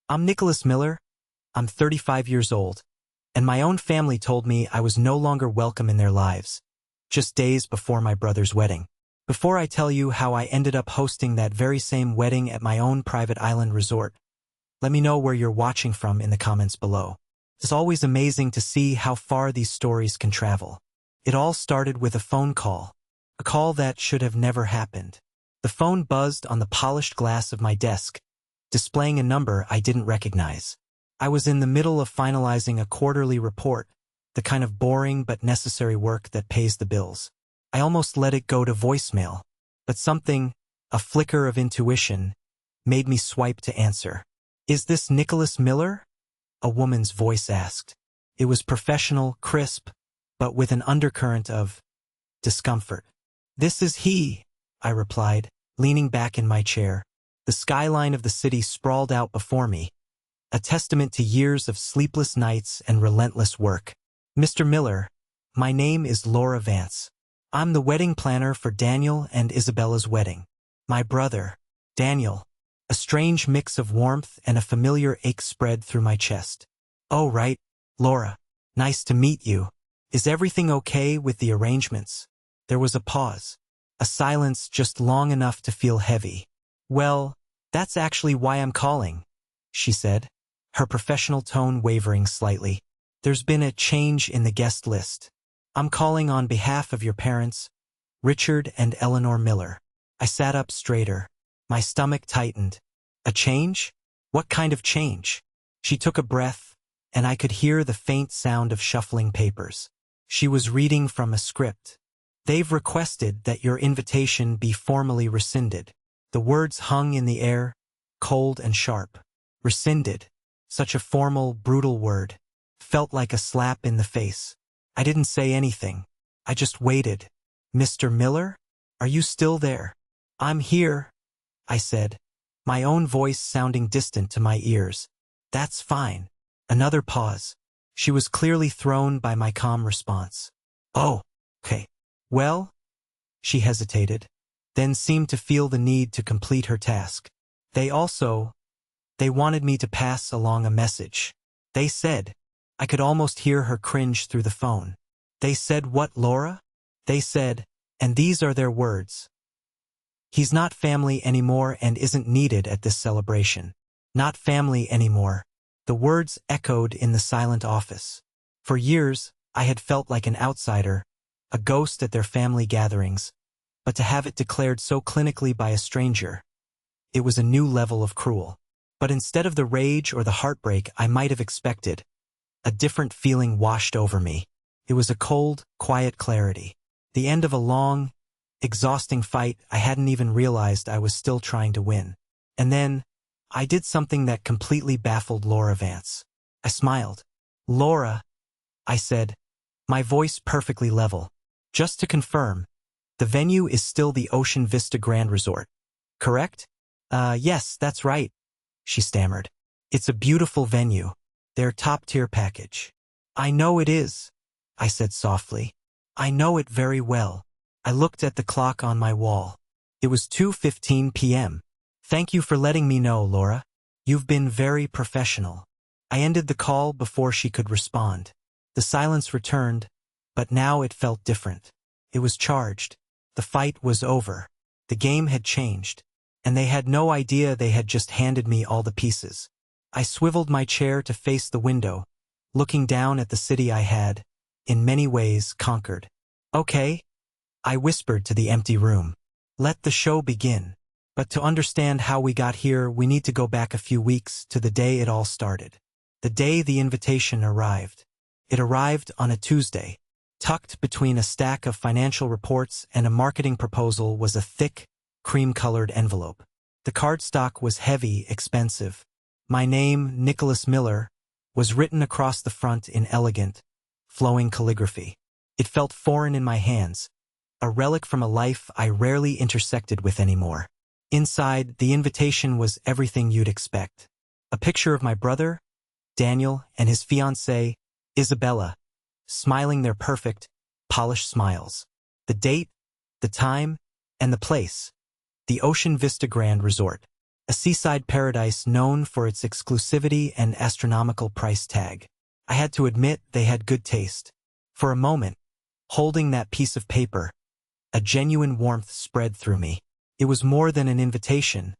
I'm Nicholas Miller. I'm 35 years old, and my own family told me I was no longer welcome in their lives, just days before my brother's wedding. Before I tell you how I ended up hosting that very same wedding at my own private island resort, let me know where you're watching from in the comments below. It's always amazing to see how far these stories can travel. It all started with a phone call, a call that should have never happened. The phone buzzed on the polished glass of my desk, displaying a number I didn't recognize. I was in the middle of finalizing a quarterly report, the kind of boring but necessary work that pays the bills. I almost let it go to voicemail, but something, a flicker of intuition, made me swipe to answer. "Is this Nicholas Miller?" a woman's voice asked. It was professional, crisp, but with an undercurrent of discomfort. "This is he," I replied, leaning back in my chair. The skyline of the city sprawled out before me, a testament to years of sleepless nights and relentless work. "Mr. Miller, my name is Laura Vance. I'm the wedding planner for Daniel and Isabella's wedding. My brother, Daniel." A strange mix of warmth and a familiar ache spread through my chest. "Oh, right, Laura. Nice to meet you. Is everything okay with the arrangements?" There was a pause, a silence just long enough to feel heavy. "Well, that's actually why I'm calling," she said, her professional tone wavering slightly. "There's been a change in the guest list. I'm calling on behalf of your parents, Richard and Eleanor Miller." I sat up straighter. My stomach tightened. "A change? What kind of change?" She took a breath, and I could hear the faint sound of shuffling papers. She was reading from a script. "They've requested that your invitation be formally rescinded." The words hung in the air, cold and sharp. Rescinded. Such a formal, brutal word. Felt like a slap in the face. I didn't say anything. I just waited. "Mr. Miller? Are you still there?" "I'm here," I said, my own voice sounding distant to my ears. "That's fine." Another pause. She was clearly thrown by my calm response. "Oh, okay. Well?" She hesitated, then seemed to feel the need to complete her task. They wanted me to pass along a message. They said," I could almost hear her cringe through the phone. "They said what, Laura?" "They said, and these are their words, he's not family anymore and isn't needed at this celebration." Not family anymore. The words echoed in the silent office. For years, I had felt like an outsider, a ghost at their family gatherings, but to have it declared so clinically by a stranger, it was a new level of cruel. But instead of the rage or the heartbreak I might have expected, a different feeling washed over me. It was a cold, quiet clarity. The end of a long, exhausting fight I hadn't even realized I was still trying to win. And then, I did something that completely baffled Laura Vance. I smiled. "Laura," I said, my voice perfectly level. "Just to confirm, the venue is still the Ocean Vista Grand Resort, correct?" Yes, that's right," she stammered. "It's a beautiful venue. Their top-tier package." "I know it is," I said softly. "I know it very well." I looked at the clock on my wall. It was 2:15 p.m. "Thank you for letting me know, Laura. You've been very professional." I ended the call before she could respond. The silence returned, but now it felt different. It was charged. The fight was over. The game had changed, and they had no idea they had just handed me all the pieces. I swiveled my chair to face the window, looking down at the city I had, in many ways, conquered. "Okay," I whispered to the empty room. "Let the show begin." But to understand how we got here, we need to go back a few weeks to the day it all started. The day the invitation arrived. It arrived on a Tuesday. Tucked between a stack of financial reports and a marketing proposal was a thick, cream-colored envelope. The cardstock was heavy, expensive. My name, Nicholas Miller, was written across the front in elegant, flowing calligraphy. It felt foreign in my hands, a relic from a life I rarely intersected with anymore. Inside, the invitation was everything you'd expect. A picture of my brother, Daniel, and his fiancée, Isabella, smiling their perfect, polished smiles. The date, the time, and the place, the Ocean Vista Grand Resort. a seaside paradise known for its exclusivity and astronomical price tag. I had to admit they had good taste. For a moment, holding that piece of paper, a genuine warmth spread through me. It was more than an invitation.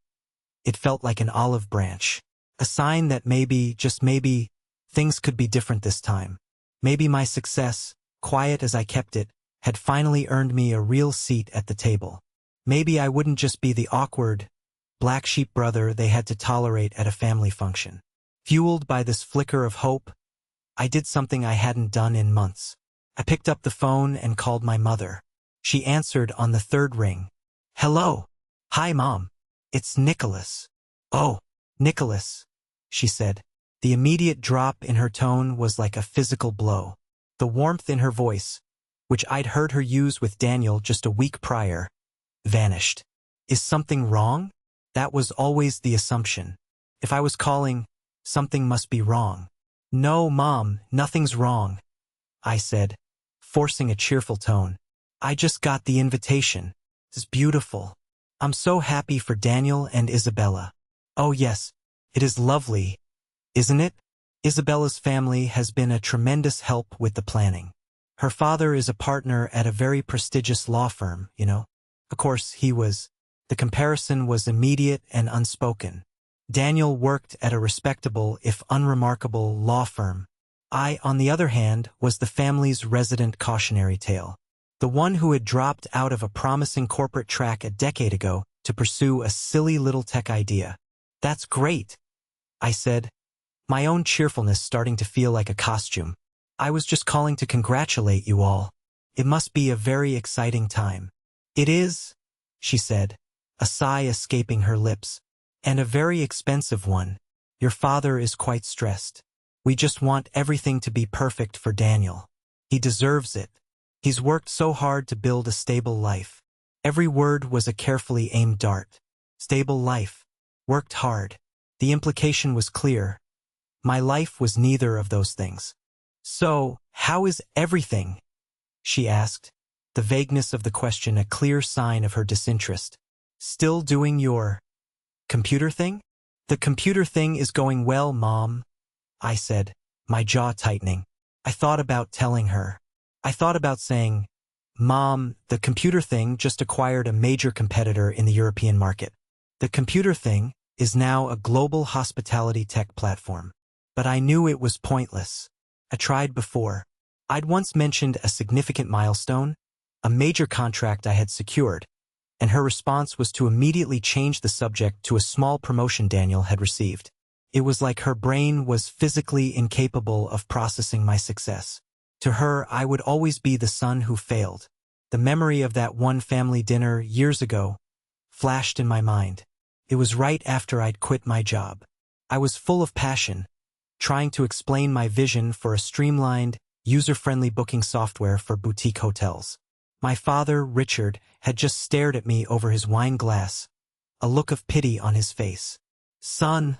It felt like an olive branch, a sign that maybe, just maybe, things could be different this time. Maybe my success, quiet as I kept it, had finally earned me a real seat at the table. Maybe I wouldn't just be the awkward, black sheep brother they had to tolerate at a family function. Fueled by this flicker of hope, I did something I hadn't done in months. I picked up the phone and called my mother. She answered on the third ring. "Hello. Hi, Mom. It's Nicholas." "Oh, Nicholas," she said. The immediate drop in her tone was like a physical blow. The warmth in her voice, which I'd heard her use with Daniel just a week prior, vanished. Is something wrong? That was always the assumption. If I was calling, something must be wrong. "No, Mom, nothing's wrong," I said, forcing a cheerful tone. "I just got the invitation. It's beautiful. I'm so happy for Daniel and Isabella." "Oh yes, it is lovely, isn't it?" Isabella's family has been a tremendous help with the planning. Her father is a partner at a very prestigious law firm, you know. Of course, he was. The comparison was immediate and unspoken. Daniel worked at a respectable, if unremarkable, law firm. I, on the other hand, was the family's resident cautionary tale. The one who had dropped out of a promising corporate track a decade ago to pursue a silly little tech idea. "That's great," I said, my own cheerfulness starting to feel like a costume. "I was just calling to congratulate you all. It must be a very exciting time." "It is," she said, a sigh escaping her lips. "And a very expensive one. Your father is quite stressed. We just want everything to be perfect for Daniel. He deserves it. He's worked so hard to build a stable life." Every word was a carefully aimed dart. Stable life. Worked hard. The implication was clear. My life was neither of those things. "So, how is everything?" she asked, the vagueness of the question a clear sign of her disinterest. "Still doing your computer thing?" "The computer thing is going well, Mom," I said, my jaw tightening. I thought about telling her. I thought about saying, "Mom, the computer thing just acquired a major competitor in the European market. The computer thing is now a global hospitality tech platform." But I knew it was pointless. I tried before. I'd once mentioned a significant milestone, a major contract I had secured, and her response was to immediately change the subject to a small promotion Daniel had received. It was like her brain was physically incapable of processing my success. To her, I would always be the son who failed. The memory of that one family dinner years ago flashed in my mind. It was right after I'd quit my job. I was full of passion, trying to explain my vision for a streamlined, user-friendly booking software for boutique hotels. My father, Richard, had just stared at me over his wine glass, a look of pity on his face. "Son,"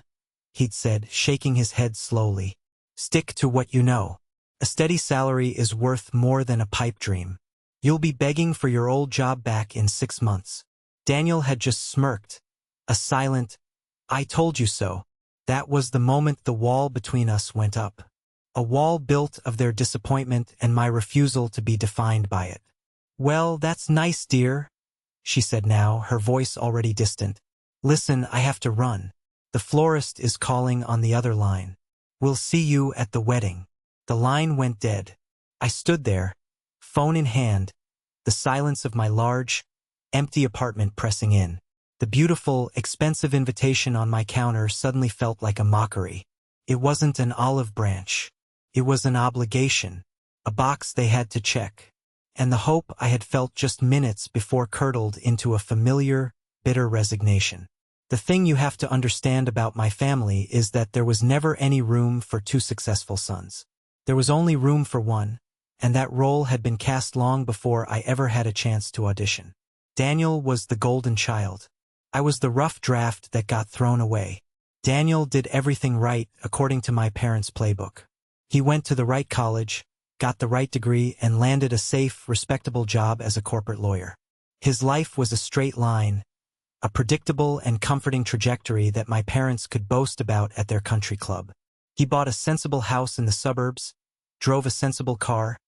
he'd said, shaking his head slowly, "stick to what you know. A steady salary is worth more than a pipe dream. You'll be begging for your old job back in 6 months." Daniel had just smirked, a silent, "I told you so." That was the moment the wall between us went up. A wall built of their disappointment and my refusal to be defined by it. "Well, that's nice, dear," she said now, her voice already distant. "Listen, I have to run. The florist is calling on the other line. We'll see you at the wedding." The line went dead. I stood there, phone in hand, the silence of my large, empty apartment pressing in. The beautiful, expensive invitation on my counter suddenly felt like a mockery. It wasn't an olive branch. It was an obligation, a box they had to check. And the hope I had felt just minutes before curdled into a familiar, bitter resignation. The thing you have to understand about my family is that there was never any room for 2 successful sons. There was only room for one, and that role had been cast long before I ever had a chance to audition. Daniel was the golden child. I was the rough draft that got thrown away. Daniel did everything right according to my parents' playbook. He went to the right college, got the right degree, and landed a safe, respectable job as a corporate lawyer. His life was a straight line, a predictable and comforting trajectory that my parents could boast about at their country club. He bought a sensible house in the suburbs, drove a sensible car,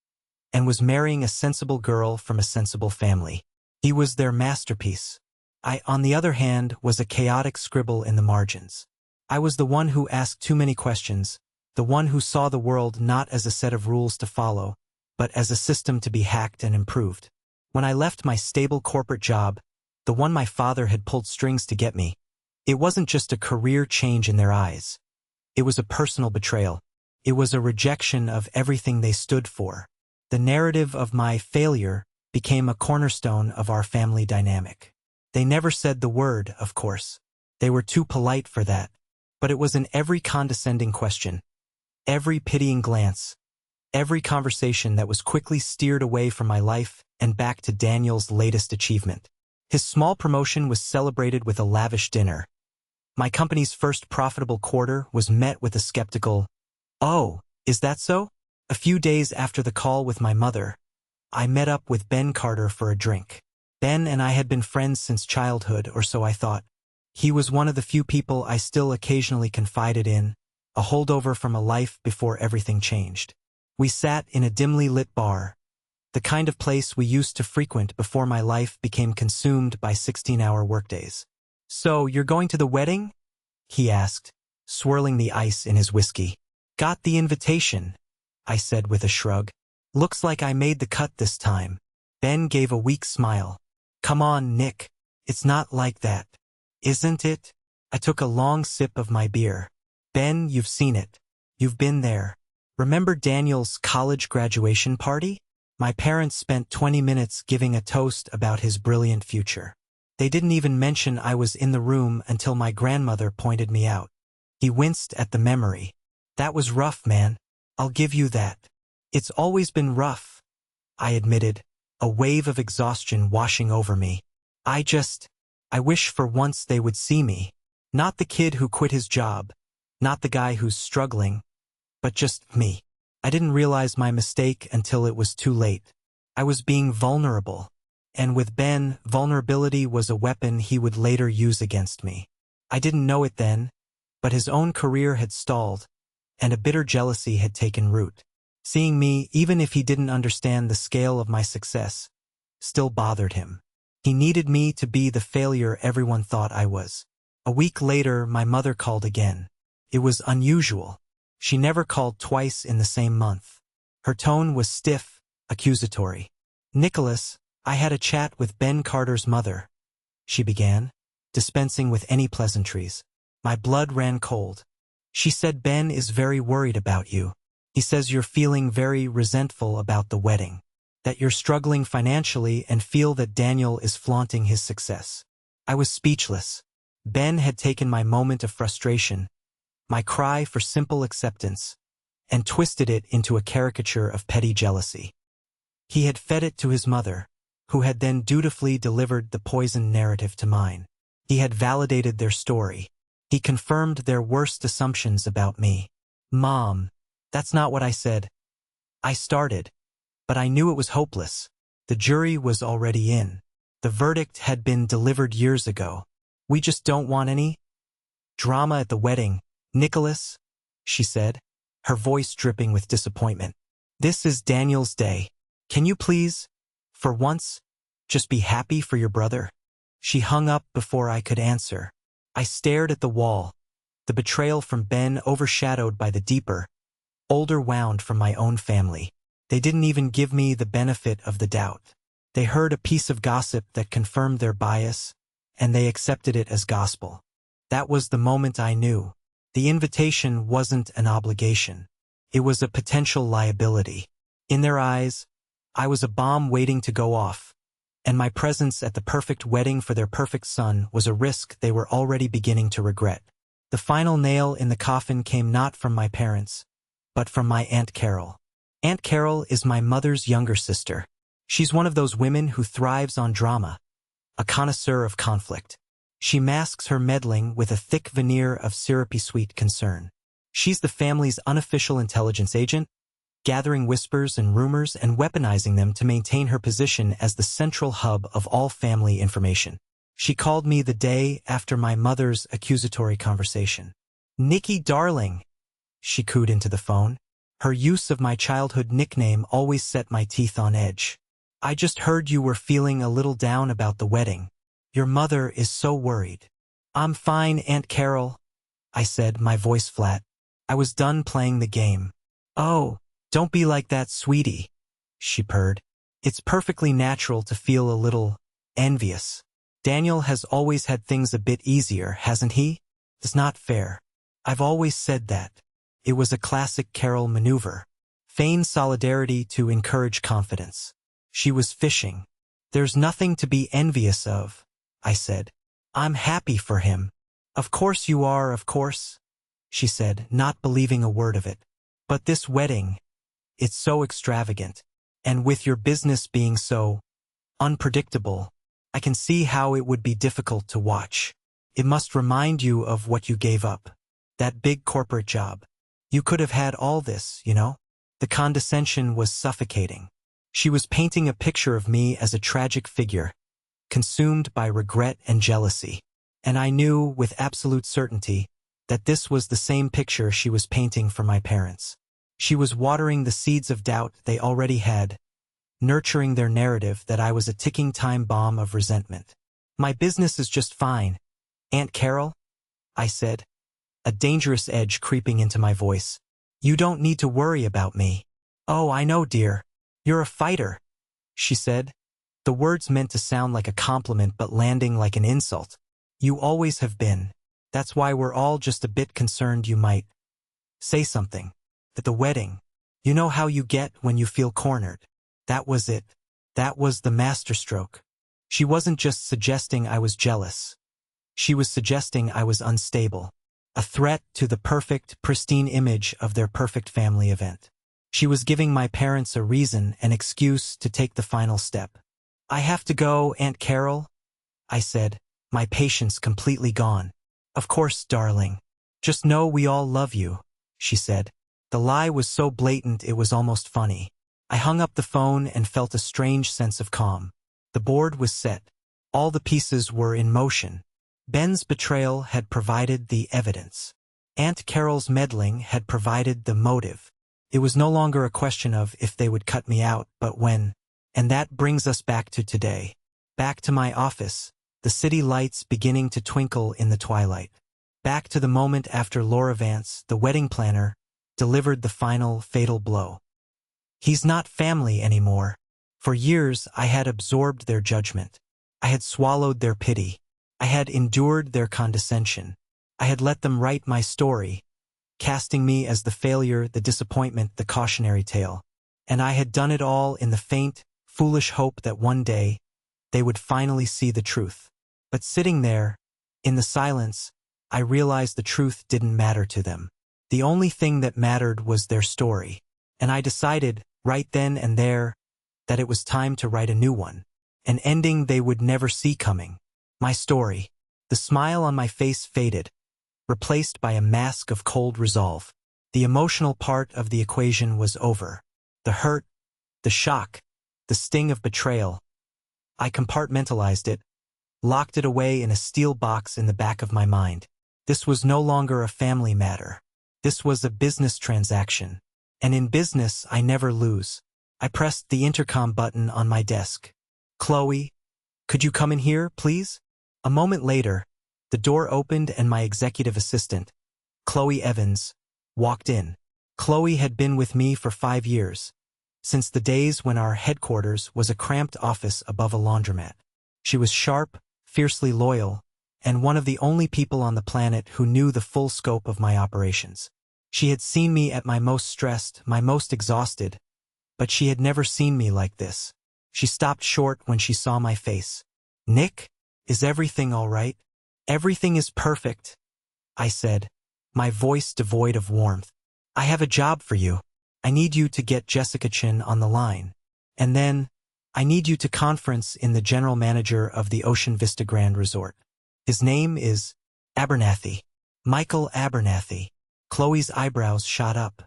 and was marrying a sensible girl from a sensible family. He was their masterpiece. I, on the other hand, was a chaotic scribble in the margins. I was the one who asked too many questions, the one who saw the world not as a set of rules to follow, but as a system to be hacked and improved. When I left my stable corporate job, the one my father had pulled strings to get me, it wasn't just a career change in their eyes. It was a personal betrayal. It was a rejection of everything they stood for. The narrative of my failure became a cornerstone of our family dynamic. They never said the word, of course. They were too polite for that. But it was in every condescending question, every pitying glance, every conversation that was quickly steered away from my life and back to Daniel's latest achievement. His small promotion was celebrated with a lavish dinner. My company's first profitable quarter was met with a skeptical, "Oh, is that so?" A few days after the call with my mother, I met up with Ben Carter for a drink. Ben and I had been friends since childhood, or so I thought. He was one of the few people I still occasionally confided in, a holdover from a life before everything changed. We sat in a dimly lit bar, the kind of place we used to frequent before my life became consumed by 16-hour workdays. "So, you're going to the wedding?" he asked, swirling the ice in his whiskey. "Got the invitation," I said with a shrug. "Looks like I made the cut this time." Ben gave a weak smile. "Come on, Nick. It's not like that. Isn't it?" I took a long sip of my beer. "Ben, you've seen it. You've been there. Remember Daniel's college graduation party? My parents spent 20 minutes giving a toast about his brilliant future. They didn't even mention I was in the room until my grandmother pointed me out." He winced at the memory. "That was rough, man. I'll give you that." "It's always been rough," I admitted, a wave of exhaustion washing over me. I wish for once they would see me. Not the kid who quit his job, not the guy who's struggling, but just me. I didn't realize my mistake until it was too late. I was being vulnerable. And with Ben, vulnerability was a weapon he would later use against me. I didn't know it then, but his own career had stalled, and a bitter jealousy had taken root. Seeing me, even if he didn't understand the scale of my success, still bothered him. He needed me to be the failure everyone thought I was. A week later, my mother called again. It was unusual. She never called twice in the same month. Her tone was stiff, accusatory. "Nicholas, I had a chat with Ben Carter's mother," she began, dispensing with any pleasantries. My blood ran cold. "She said Ben is very worried about you. He says you're feeling very resentful about the wedding, that you're struggling financially and feel that Daniel is flaunting his success." I was speechless. Ben had taken my moment of frustration, my cry for simple acceptance, and twisted it into a caricature of petty jealousy. He had fed it to his mother, who had then dutifully delivered the poisoned narrative to mine. He had validated their story. He confirmed their worst assumptions about me. "Mom, that's not what I said." I started, but I knew it was hopeless. The jury was already in. The verdict had been delivered years ago. "We just don't want any drama at the wedding, Nicholas," she said, her voice dripping with disappointment. "This is Daniel's day. Can you please, for once, just be happy for your brother?" She hung up before I could answer. I stared at the wall, the betrayal from Ben overshadowed by the deeper, older wound from my own family. They didn't even give me the benefit of the doubt. They heard a piece of gossip that confirmed their bias, and they accepted it as gospel. That was the moment I knew. The invitation wasn't an obligation. It was a potential liability. In their eyes, I was a bomb waiting to go off, and my presence at the perfect wedding for their perfect son was a risk they were already beginning to regret. The final nail in the coffin came not from my parents, but from my Aunt Carol. Aunt Carol is my mother's younger sister. She's one of those women who thrives on drama, a connoisseur of conflict. She masks her meddling with a thick veneer of syrupy sweet concern. She's the family's unofficial intelligence agent, gathering whispers and rumors and weaponizing them to maintain her position as the central hub of all family information. She called me the day after my mother's accusatory conversation. "Nikki, darling," she cooed into the phone. Her use of my childhood nickname always set my teeth on edge. "I just heard you were feeling a little down about the wedding. Your mother is so worried." "I'm fine, Aunt Carol," I said, my voice flat. I was done playing the game. "Oh, don't be like that, sweetie," she purred. "It's perfectly natural to feel a little envious. Daniel has always had things a bit easier, hasn't he? It's not fair." I've always said that. It was a classic Carol maneuver. Feign solidarity to encourage confidence. She was fishing. "There's nothing to be envious of," I said. "I'm happy for him." "Of course you are, of course," she said, not believing a word of it. "But this wedding, it's so extravagant. And with your business being so unpredictable, I can see how it would be difficult to watch. It must remind you of what you gave up. That big corporate job. You could have had all this, you know?" The condescension was suffocating. She was painting a picture of me as a tragic figure, consumed by regret and jealousy. And I knew, with absolute certainty, that this was the same picture she was painting for my parents. She was watering the seeds of doubt they already had, nurturing their narrative that I was a ticking time bomb of resentment. "My business is just fine, Aunt Carol," I said, a dangerous edge creeping into my voice. "You don't need to worry about me." "Oh, I know, dear. You're a fighter," she said. The words meant to sound like a compliment but landing like an insult. "You always have been. That's why we're all just a bit concerned you might say something. At the wedding, you know how you get when you feel cornered." That was it. That was the masterstroke. She wasn't just suggesting I was jealous. She was suggesting I was unstable. A threat to the perfect, pristine image of their perfect family event. She was giving my parents a reason, an excuse to take the final step. "I have to go, Aunt Carol," I said, my patience completely gone. "Of course, darling. Just know we all love you," she said. The lie was so blatant it was almost funny. I hung up the phone and felt a strange sense of calm. The board was set. All the pieces were in motion. Ben's betrayal had provided the evidence. Aunt Carol's meddling had provided the motive. It was no longer a question of if they would cut me out, but when. And that brings us back to today. Back to my office, the city lights beginning to twinkle in the twilight. Back to the moment after Laura Vance, the wedding planner, delivered the final, fatal blow. He's not family anymore. For years, I had absorbed their judgment. I had swallowed their pity. I had endured their condescension. I had let them write my story, casting me as the failure, the disappointment, the cautionary tale. And I had done it all in the faint, foolish hope that one day, they would finally see the truth. But sitting there, in the silence, I realized the truth didn't matter to them. The only thing that mattered was their story. And I decided, right then and there, that it was time to write a new one. An ending they would never see coming. My story. The smile on my face faded, replaced by a mask of cold resolve. The emotional part of the equation was over. The hurt, the shock, the sting of betrayal. I compartmentalized it, locked it away in a steel box in the back of my mind. This was no longer a family matter. This was a business transaction. And in business, I never lose. I pressed the intercom button on my desk. "Chloe, could you come in here, please?" A moment later, the door opened and my executive assistant, Chloe Evans, walked in. Chloe had been with me for 5 years, since the days when our headquarters was a cramped office above a laundromat. She was sharp, fiercely loyal, and one of the only people on the planet who knew the full scope of my operations. She had seen me at my most stressed, my most exhausted, but she had never seen me like this. She stopped short when she saw my face. "Nick, is everything all right?" "Everything is perfect," I said, my voice devoid of warmth. "I have a job for you. I need you to get Jessica Chin on the line. And then, I need you to conference in the general manager of the Ocean Vista Grand Resort. His name is Abernathy. Michael Abernathy." Chloe's eyebrows shot up.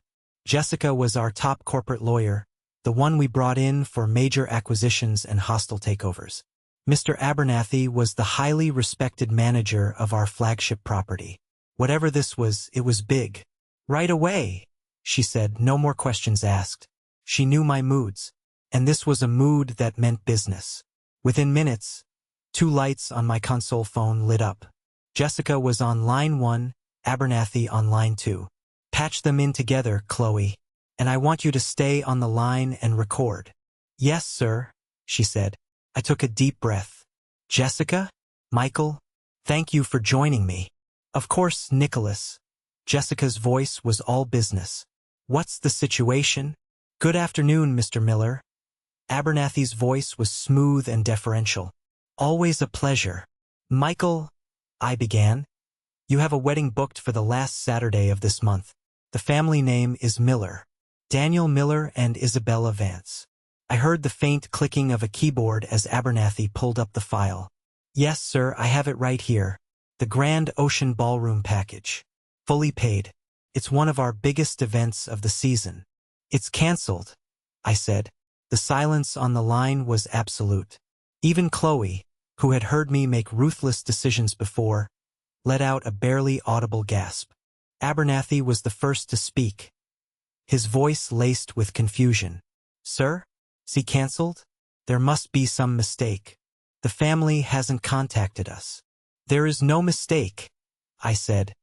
Jessica was our top corporate lawyer, the one we brought in for major acquisitions and hostile takeovers. Mr. Abernathy was the highly respected manager of our flagship property. Whatever this was, it was big. Right away, she said, no more questions asked. She knew my moods, and this was a mood that meant business. Within minutes, 2 lights on my console phone lit up. Jessica was on line 1, Abernathy on line 2. Patch them in together, Chloe, and I want you to stay on the line and record. Yes, sir, she said. I took a deep breath. Jessica? Michael? Thank you for joining me. Of course, Nicholas. Jessica's voice was all business. What's the situation? Good afternoon, Mr. Miller. Abernathy's voice was smooth and deferential. Always a pleasure. Michael, I began. You have a wedding booked for the last Saturday of this month. The family name is Miller. Daniel Miller and Isabella Vance. I heard the faint clicking of a keyboard as Abernathy pulled up the file. Yes, sir, I have it right here. The Grand Ocean Ballroom package. Fully paid. It's one of our biggest events of the season. It's cancelled, I said. The silence on the line was absolute. Even Chloe, who had heard me make ruthless decisions before, let out a barely audible gasp. Abernathy was the first to speak. His voice laced with confusion. Sir? Is he cancelled? There must be some mistake. The family hasn't contacted us. There is no mistake, I said,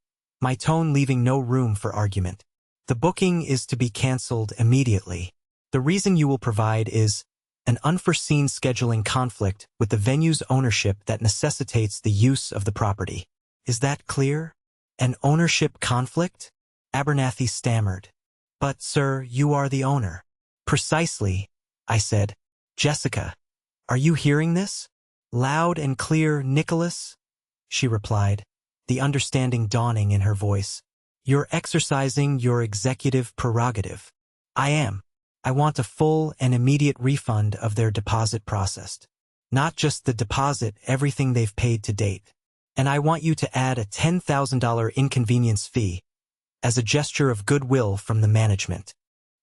my tone leaving no room for argument. The booking is to be cancelled immediately. The reason you will provide is an unforeseen scheduling conflict with the venue's ownership that necessitates the use of the property. Is that clear? An ownership conflict? Abernathy stammered. But, sir, you are the owner. Precisely, I said. Jessica, are you hearing this? Loud and clear, Nicholas? She replied, the understanding dawning in her voice. You're exercising your executive prerogative. I am. I want a full and immediate refund of their deposit processed. Not just the deposit, everything they've paid to date. And I want you to add a $10,000 inconvenience fee as a gesture of goodwill from the management.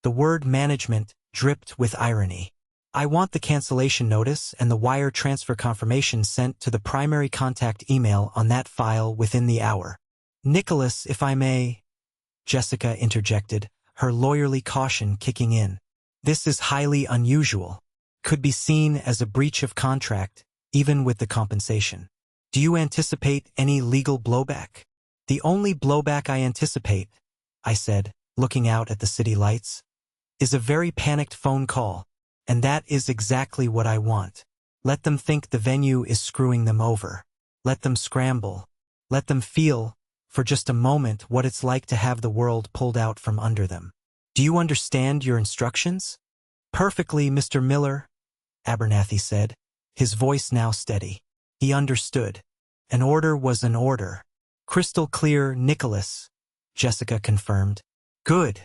The word management dripped with irony. I want the cancellation notice and the wire transfer confirmation sent to the primary contact email on that file within the hour. Nicholas, if I may, Jessica interjected, her lawyerly caution kicking in. This is highly unusual. Could be seen as a breach of contract, even with the compensation. Do you anticipate any legal blowback? The only blowback I anticipate, I said, looking out at the city lights, is a very panicked phone call, and that is exactly what I want. Let them think the venue is screwing them over. Let them scramble. Let them feel, for just a moment, what it's like to have the world pulled out from under them. Do you understand your instructions? Perfectly, Mr. Miller, Abernathy said, his voice now steady. He understood. An order was an order. Crystal clear, Nicholas, Jessica confirmed. Good,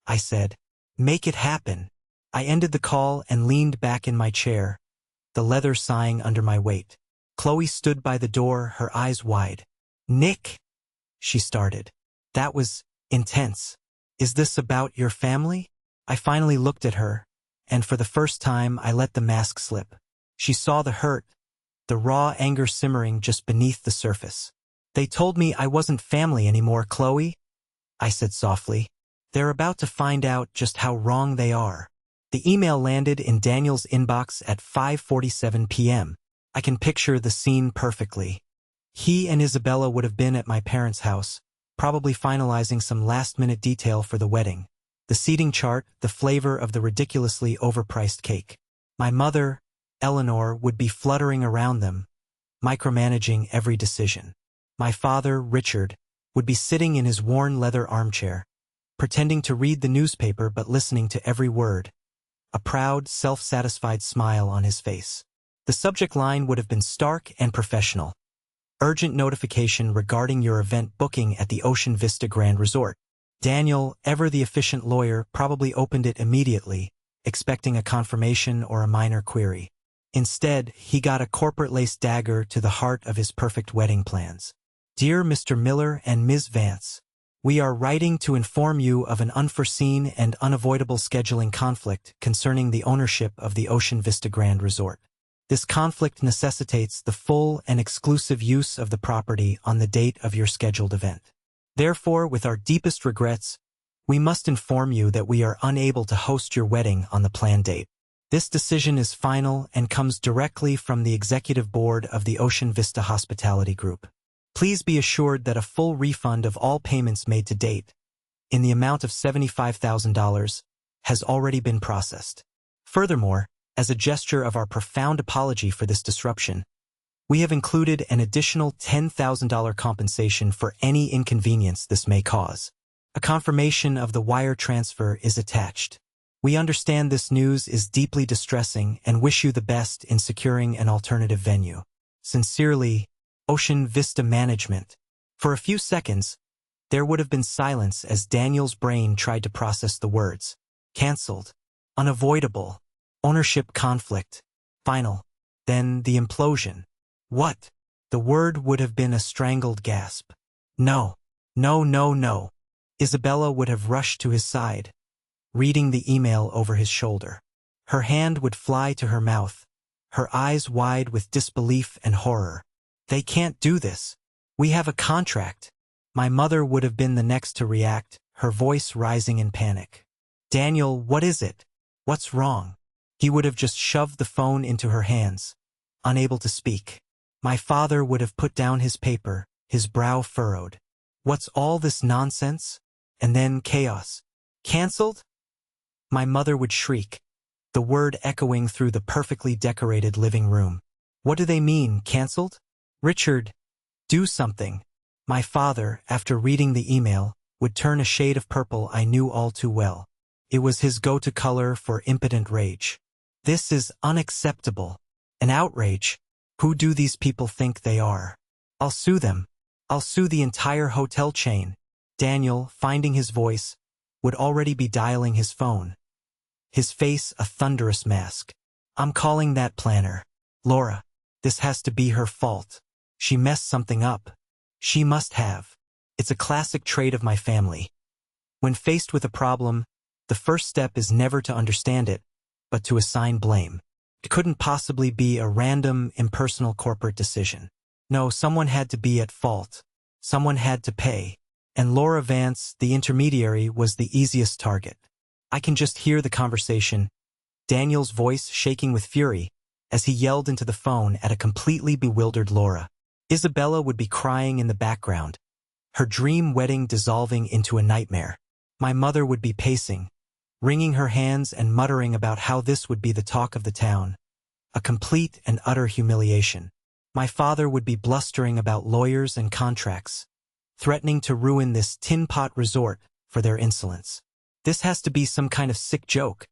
I said. Make it happen. I ended the call and leaned back in my chair, the leather sighing under my weight. Chloe stood by the door, her eyes wide. Nick, she started. That was intense. Is this about your family? I finally looked at her, and for the first time I let the mask slip. She saw the hurt, the raw anger simmering just beneath the surface. They told me I wasn't family anymore, Chloe, I said softly. They're about to find out just how wrong they are. The email landed in Daniel's inbox at 5:47 p.m. I can picture the scene perfectly. He and Isabella would have been at my parents' house, probably finalizing some last-minute detail for the wedding. The seating chart, the flavor of the ridiculously overpriced cake. My mother, Eleanor, would be fluttering around them, micromanaging every decision. My father, Richard, would be sitting in his worn leather armchair, pretending to read the newspaper but listening to every word, a proud, self-satisfied smile on his face. The subject line would have been stark and professional. Urgent notification regarding your event booking at the Ocean Vista Grand Resort. Daniel, ever the efficient lawyer, probably opened it immediately, expecting a confirmation or a minor query. Instead, he got a corporate-lace dagger to the heart of his perfect wedding plans. Dear Mr. Miller and Ms. Vance, we are writing to inform you of an unforeseen and unavoidable scheduling conflict concerning the ownership of the Ocean Vista Grand Resort. This conflict necessitates the full and exclusive use of the property on the date of your scheduled event. Therefore, with our deepest regrets, we must inform you that we are unable to host your wedding on the planned date. This decision is final and comes directly from the executive board of the Ocean Vista Hospitality Group. Please be assured that a full refund of all payments made to date, in the amount of $75,000, has already been processed. Furthermore, as a gesture of our profound apology for this disruption, we have included an additional $10,000 compensation for any inconvenience this may cause. A confirmation of the wire transfer is attached. We understand this news is deeply distressing and wish you the best in securing an alternative venue. Sincerely, Ocean Vista Management. For a few seconds, there would have been silence as Daniel's brain tried to process the words. Cancelled. Unavoidable. Ownership conflict. Final. Then the implosion. What? The word would have been a strangled gasp. No. No, no, no. Isabella would have rushed to his side, reading the email over his shoulder. Her hand would fly to her mouth, her eyes wide with disbelief and horror. They can't do this. We have a contract. My mother would have been the next to react, her voice rising in panic. Daniel, what is it? What's wrong? He would have just shoved the phone into her hands, unable to speak. My father would have put down his paper, his brow furrowed. What's all this nonsense? And then chaos. Cancelled? My mother would shriek, the word echoing through the perfectly decorated living room. What do they mean, cancelled? Richard, do something. My father, after reading the email, would turn a shade of purple I knew all too well. It was his go-to color for impotent rage. This is unacceptable. An outrage. Who do these people think they are? I'll sue them. I'll sue the entire hotel chain. Daniel, finding his voice, would already be dialing his phone. His face a thunderous mask. I'm calling that planner. Laura, this has to be her fault. She messed something up. She must have. It's a classic trait of my family. When faced with a problem, the first step is never to understand it, but to assign blame. It couldn't possibly be a random, impersonal corporate decision. No, someone had to be at fault. Someone had to pay. And Laura Vance, the intermediary, was the easiest target. I can just hear the conversation, Daniel's voice shaking with fury, as he yelled into the phone at a completely bewildered Laura. Isabella would be crying in the background, her dream wedding dissolving into a nightmare. My mother would be pacing, wringing her hands and muttering about how this would be the talk of the town. A complete and utter humiliation. My father would be blustering about lawyers and contracts, threatening to ruin this tin pot resort for their insolence. This has to be some kind of sick joke,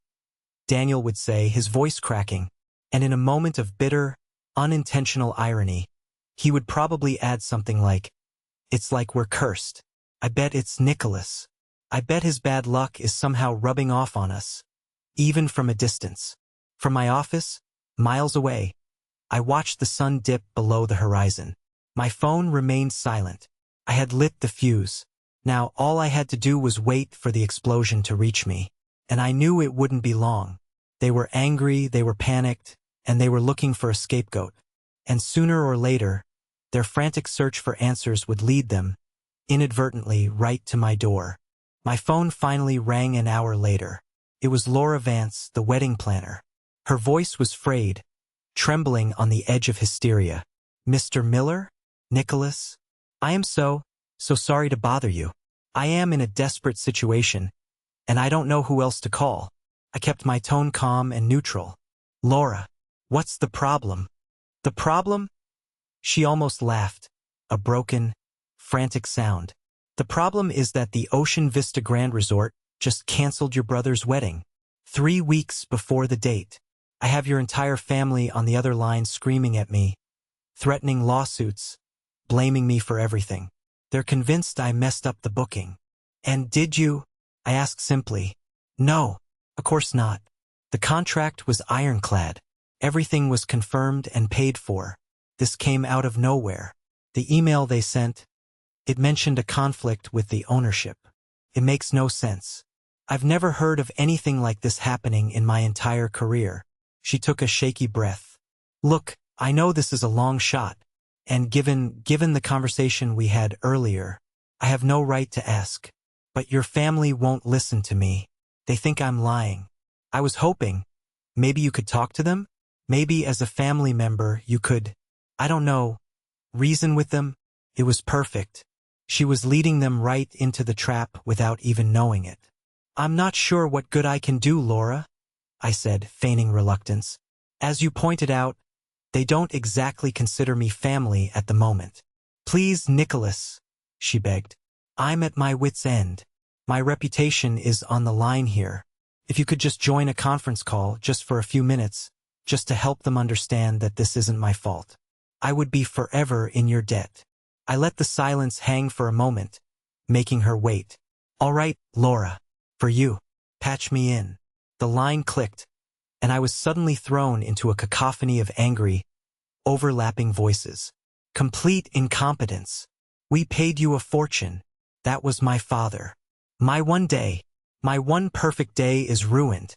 Daniel would say, his voice cracking, and in a moment of bitter, unintentional irony, he would probably add something like, "It's like we're cursed. I bet it's Nicholas. I bet his bad luck is somehow rubbing off on us, even from a distance." From my office, miles away, I watched the sun dip below the horizon. My phone remained silent. I had lit the fuse. Now all I had to do was wait for the explosion to reach me. And I knew it wouldn't be long. They were angry, they were panicked, and they were looking for a scapegoat. And sooner or later, their frantic search for answers would lead them, inadvertently, right to my door. My phone finally rang an hour later. It was Laura Vance, the wedding planner. Her voice was frayed, trembling on the edge of hysteria. "Mr. Miller? Nicholas? I am so sorry to bother you. I am in a desperate situation, and I don't know who else to call." I kept my tone calm and neutral. "Laura, what's the problem?" "The problem?" She almost laughed, a broken, frantic sound. "The problem is that the Ocean Vista Grand Resort just canceled your brother's wedding, 3 weeks before the date. I have your entire family on the other line screaming at me, threatening lawsuits, blaming me for everything. They're convinced I messed up the booking." "And did you?" I asked simply. "No, of course not. The contract was ironclad. Everything was confirmed and paid for. This came out of nowhere. The email they sent, it mentioned a conflict with the ownership. It makes no sense. I've never heard of anything like this happening in my entire career." She took a shaky breath. Look, I know this is a long shot, and given the conversation we had earlier, I have no right to ask. But your family won't listen to me. They think I'm lying. I was hoping, maybe you could talk to them? Maybe as a family member you could, I don't know, reason with them? It was perfect. She was leading them right into the trap without even knowing it. I'm not sure what good I can do, Laura, I said, feigning reluctance. As you pointed out, they don't exactly consider me family at the moment. Please, Nicholas, she begged. I'm at my wit's end. My reputation is on the line here. If you could just join a conference call just for a few minutes, just to help them understand that this isn't my fault. I would be forever in your debt. I let the silence hang for a moment, making her wait. All right, Laura, for you. Patch me in. The line clicked, and I was suddenly thrown into a cacophony of angry, overlapping voices. Complete incompetence. We paid you a fortune. That was my father. My one perfect day is ruined.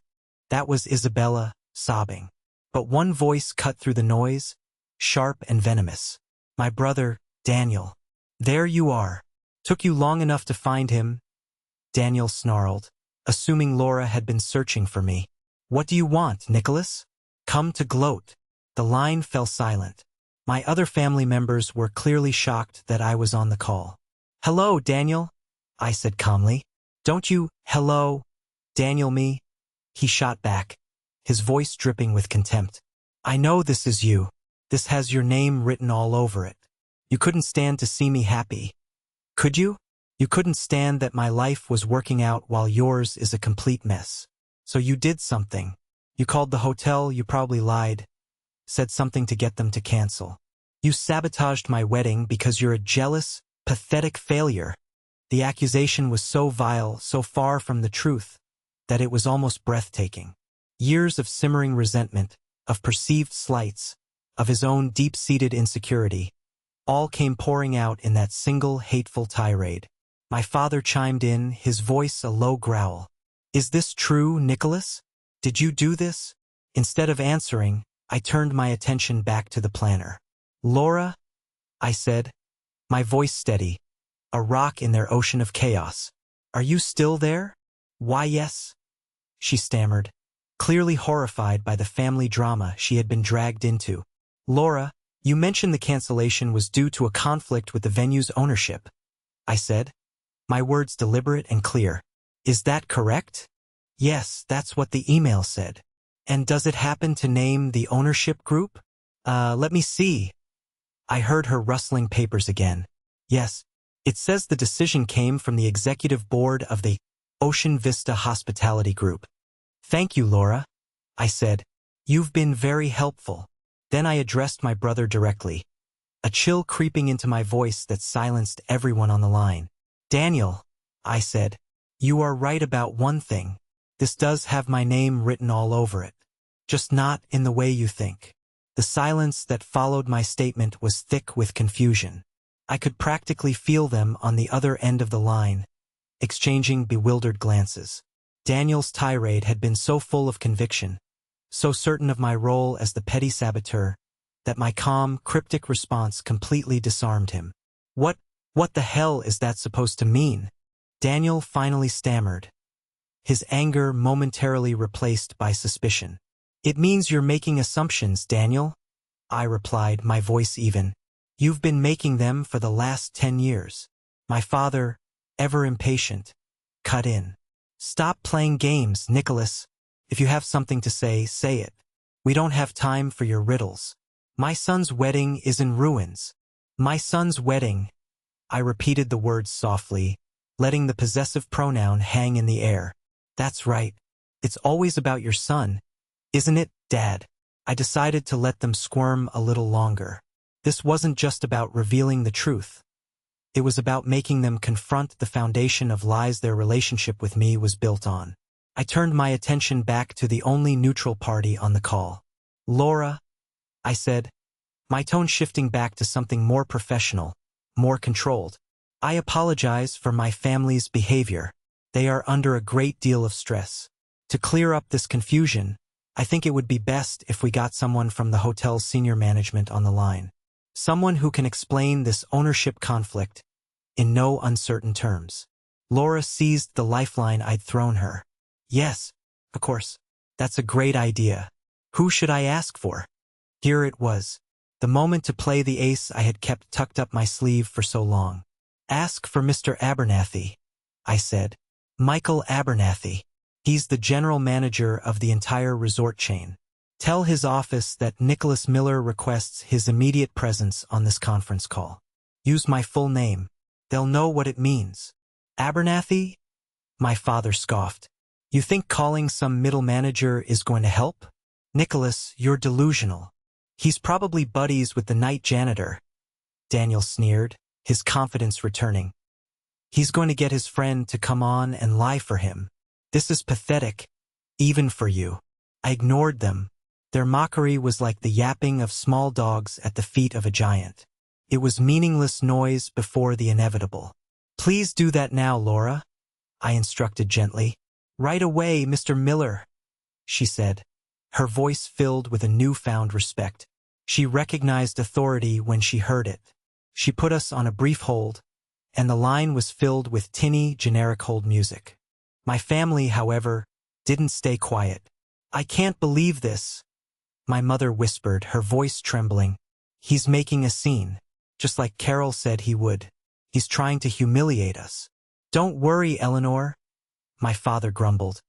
That was Isabella, sobbing. But one voice cut through the noise, sharp and venomous. My brother, Daniel. There you are. Took you long enough to find him, Daniel snarled, assuming Laura had been searching for me. What do you want, Nicholas? Come to gloat. The line fell silent. My other family members were clearly shocked that I was on the call. Hello, Daniel, I said calmly. Don't you, hello, Daniel me? He shot back, his voice dripping with contempt. I know this is you. This has your name written all over it. You couldn't stand to see me happy. Could you? You couldn't stand that my life was working out while yours is a complete mess. So you did something. You called the hotel, you probably lied, said something to get them to cancel. You sabotaged my wedding because you're a jealous, pathetic failure. The accusation was so vile, so far from the truth, that it was almost breathtaking. Years of simmering resentment, of perceived slights, of his own deep-seated insecurity, all came pouring out in that single hateful tirade. My father chimed in, his voice a low growl. Is this true, Nicholas? Did you do this? Instead of answering, I turned my attention back to the planner. Laura, I said, my voice steady, a rock in their ocean of chaos. Are you still there? Why, yes, she stammered, clearly horrified by the family drama she had been dragged into. Laura, you mentioned the cancellation was due to a conflict with the venue's ownership, I said, my words deliberate and clear. Is that correct? Yes, that's what the email said. And does it happen to name the ownership group? Let me see. I heard her rustling papers again. Yes, it says the decision came from the executive board of the Ocean Vista Hospitality Group. Thank you, Laura, I said. You've been very helpful. Then I addressed my brother directly, a chill creeping into my voice that silenced everyone on the line. Daniel, I said, you are right about one thing. This does have my name written all over it. Just not in the way you think. The silence that followed my statement was thick with confusion. I could practically feel them on the other end of the line, exchanging bewildered glances. Daniel's tirade had been so full of conviction, so certain of my role as the petty saboteur, that my calm, cryptic response completely disarmed him. What the hell is that supposed to mean? Daniel finally stammered, his anger momentarily replaced by suspicion. It means you're making assumptions, Daniel, I replied, my voice even. You've been making them for the last 10 years. My father, ever impatient, cut in. Stop playing games, Nicholas. If you have something to say, say it. We don't have time for your riddles. My son's wedding is in ruins. My son's wedding. I repeated the words softly, letting the possessive pronoun hang in the air. That's right. It's always about your son, isn't it, Dad? I decided to let them squirm a little longer. This wasn't just about revealing the truth. It was about making them confront the foundation of lies their relationship with me was built on. I turned my attention back to the only neutral party on the call. Laura, I said, my tone shifting back to something more professional, more controlled. I apologize for my family's behavior. They are under a great deal of stress. To clear up this confusion, I think it would be best if we got someone from the hotel's senior management on the line. Someone who can explain this ownership conflict in no uncertain terms. Laura seized the lifeline I'd thrown her. Yes, of course. That's a great idea. Who should I ask for? Here it was. The moment to play the ace I had kept tucked up my sleeve for so long. Ask for Mr. Abernathy, I said. Michael Abernathy. He's the general manager of the entire resort chain. Tell his office that Nicholas Miller requests his immediate presence on this conference call. Use my full name. They'll know what it means. Abernathy? My father scoffed. You think calling some middle manager is going to help? Nicholas, you're delusional. He's probably buddies with the night janitor. Daniel sneered, his confidence returning. He's going to get his friend to come on and lie for him. This is pathetic, even for you. I ignored them. Their mockery was like the yapping of small dogs at the feet of a giant. It was meaningless noise before the inevitable. Please do that now, Laura, I instructed gently. Right away, Mr. Miller, she said, her voice filled with a newfound respect. She recognized authority when she heard it. She put us on a brief hold, and the line was filled with tinny, generic hold music. My family, however, didn't stay quiet. I can't believe this, my mother whispered, her voice trembling. He's making a scene, just like Carol said he would. He's trying to humiliate us. Don't worry, Eleanor, my father grumbled.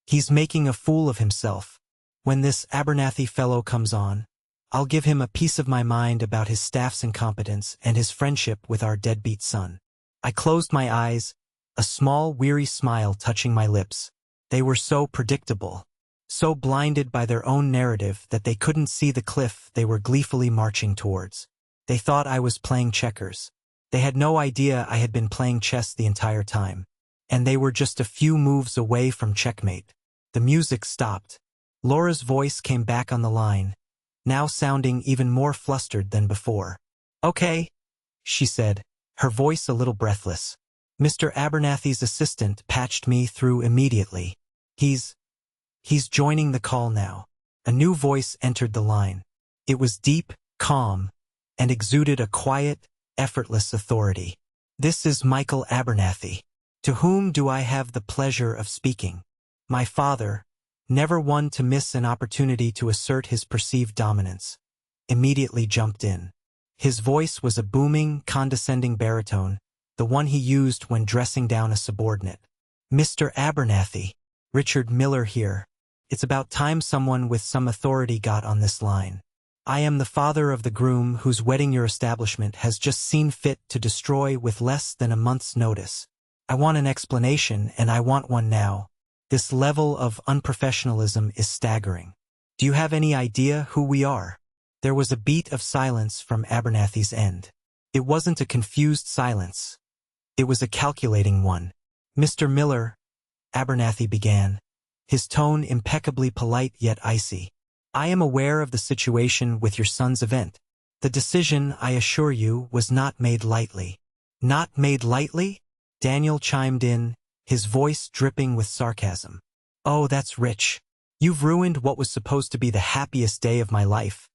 He's making a fool of himself. When this Abernathy fellow comes on, I'll give him a piece of my mind about his staff's incompetence and his friendship with our deadbeat son. I closed my eyes, a small, weary smile touching my lips. They were so predictable, so blinded by their own narrative that they couldn't see the cliff they were gleefully marching towards. They thought I was playing checkers. They had no idea I had been playing chess the entire time. And they were just a few moves away from checkmate. The music stopped. Laura's voice came back on the line, now sounding even more flustered than before. Okay, she said, her voice a little breathless. Mr. Abernathy's assistant patched me through immediately. He's joining the call now. A new voice entered the line. It was deep, calm, and exuded a quiet, effortless authority. This is Michael Abernathy. To whom do I have the pleasure of speaking? My father, never one to miss an opportunity to assert his perceived dominance, immediately jumped in. His voice was a booming, condescending baritone, the one he used when dressing down a subordinate. Mr. Abernathy, Richard Miller here. It's about time someone with some authority got on this line. I am the father of the groom whose wedding your establishment has just seen fit to destroy with less than a month's notice. I want an explanation, and I want one now. This level of unprofessionalism is staggering. Do you have any idea who we are? There was a beat of silence from Abernathy's end. It wasn't a confused silence. It was a calculating one. Mr. Miller, Abernathy began, his tone impeccably polite yet icy. I am aware of the situation with your son's event. The decision, I assure you, was not made lightly. Not made lightly? Daniel chimed in, his voice dripping with sarcasm. Oh, that's rich. You've ruined what was supposed to be the happiest day of my life.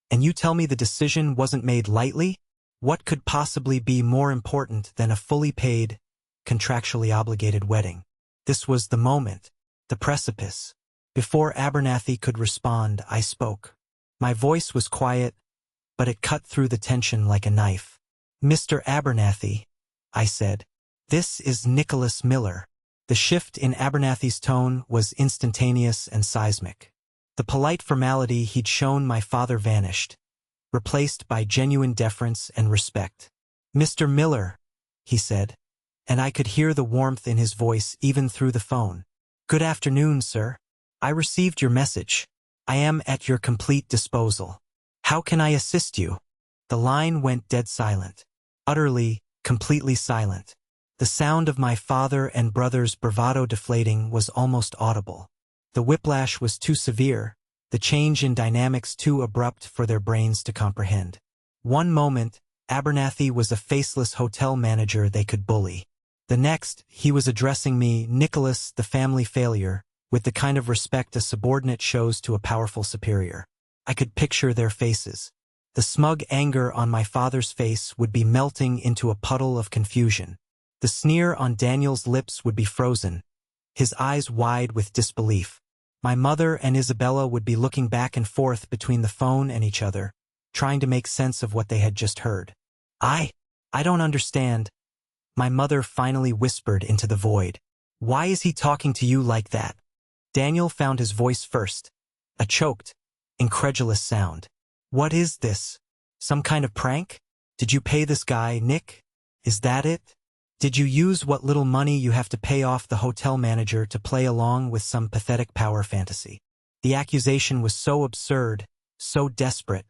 And you tell me the decision wasn't made lightly? What could possibly be more important than a fully paid, contractually obligated wedding? This was the moment, the precipice. Before Abernathy could respond, I spoke. My voice was quiet, but it cut through the tension like a knife. Mr. Abernathy, I said. This is Nicholas Miller. The shift in Abernathy's tone was instantaneous and seismic. The polite formality he'd shown my father vanished, replaced by genuine deference and respect. Mr. Miller, he said, and I could hear the warmth in his voice even through the phone. Good afternoon, sir. I received your message. I am at your complete disposal. How can I assist you? The line went dead silent. Utterly, completely silent. The sound of my father and brother's bravado deflating was almost audible. The whiplash was too severe, the change in dynamics too abrupt for their brains to comprehend. One moment, Abernathy was a faceless hotel manager they could bully. The next, he was addressing me, Nicholas, the family failure, with the kind of respect a subordinate shows to a powerful superior. I could picture their faces. The smug anger on my father's face would be melting into a puddle of confusion. The sneer on Daniel's lips would be frozen, his eyes wide with disbelief. My mother and Isabella would be looking back and forth between the phone and each other, trying to make sense of what they had just heard. I don't understand. My mother finally whispered into the void. Why is he talking to you like that? Daniel found his voice first, a choked, incredulous sound. What is this? Some kind of prank? Did you pay this guy, Nick? Is that it? Did you use what little money you have to pay off the hotel manager to play along with some pathetic power fantasy? The accusation was so absurd, so desperate,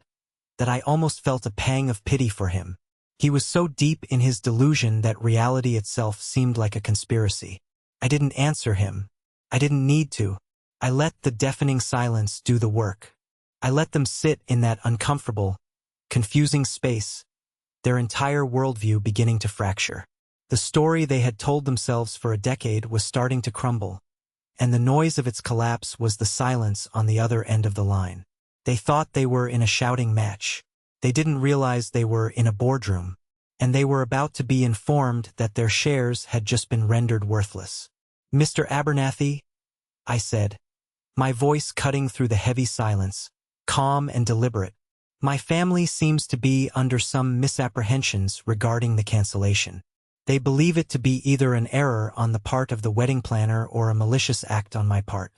that I almost felt a pang of pity for him. He was so deep in his delusion that reality itself seemed like a conspiracy. I didn't answer him. I didn't need to. I let the deafening silence do the work. I let them sit in that uncomfortable, confusing space, their entire worldview beginning to fracture. The story they had told themselves for a decade was starting to crumble, and the noise of its collapse was the silence on the other end of the line. They thought they were in a shouting match. They didn't realize they were in a boardroom, and they were about to be informed that their shares had just been rendered worthless. Mr. Abernathy, I said, my voice cutting through the heavy silence, calm and deliberate. My family seems to be under some misapprehensions regarding the cancellation. They believe it to be either an error on the part of the wedding planner or a malicious act on my part.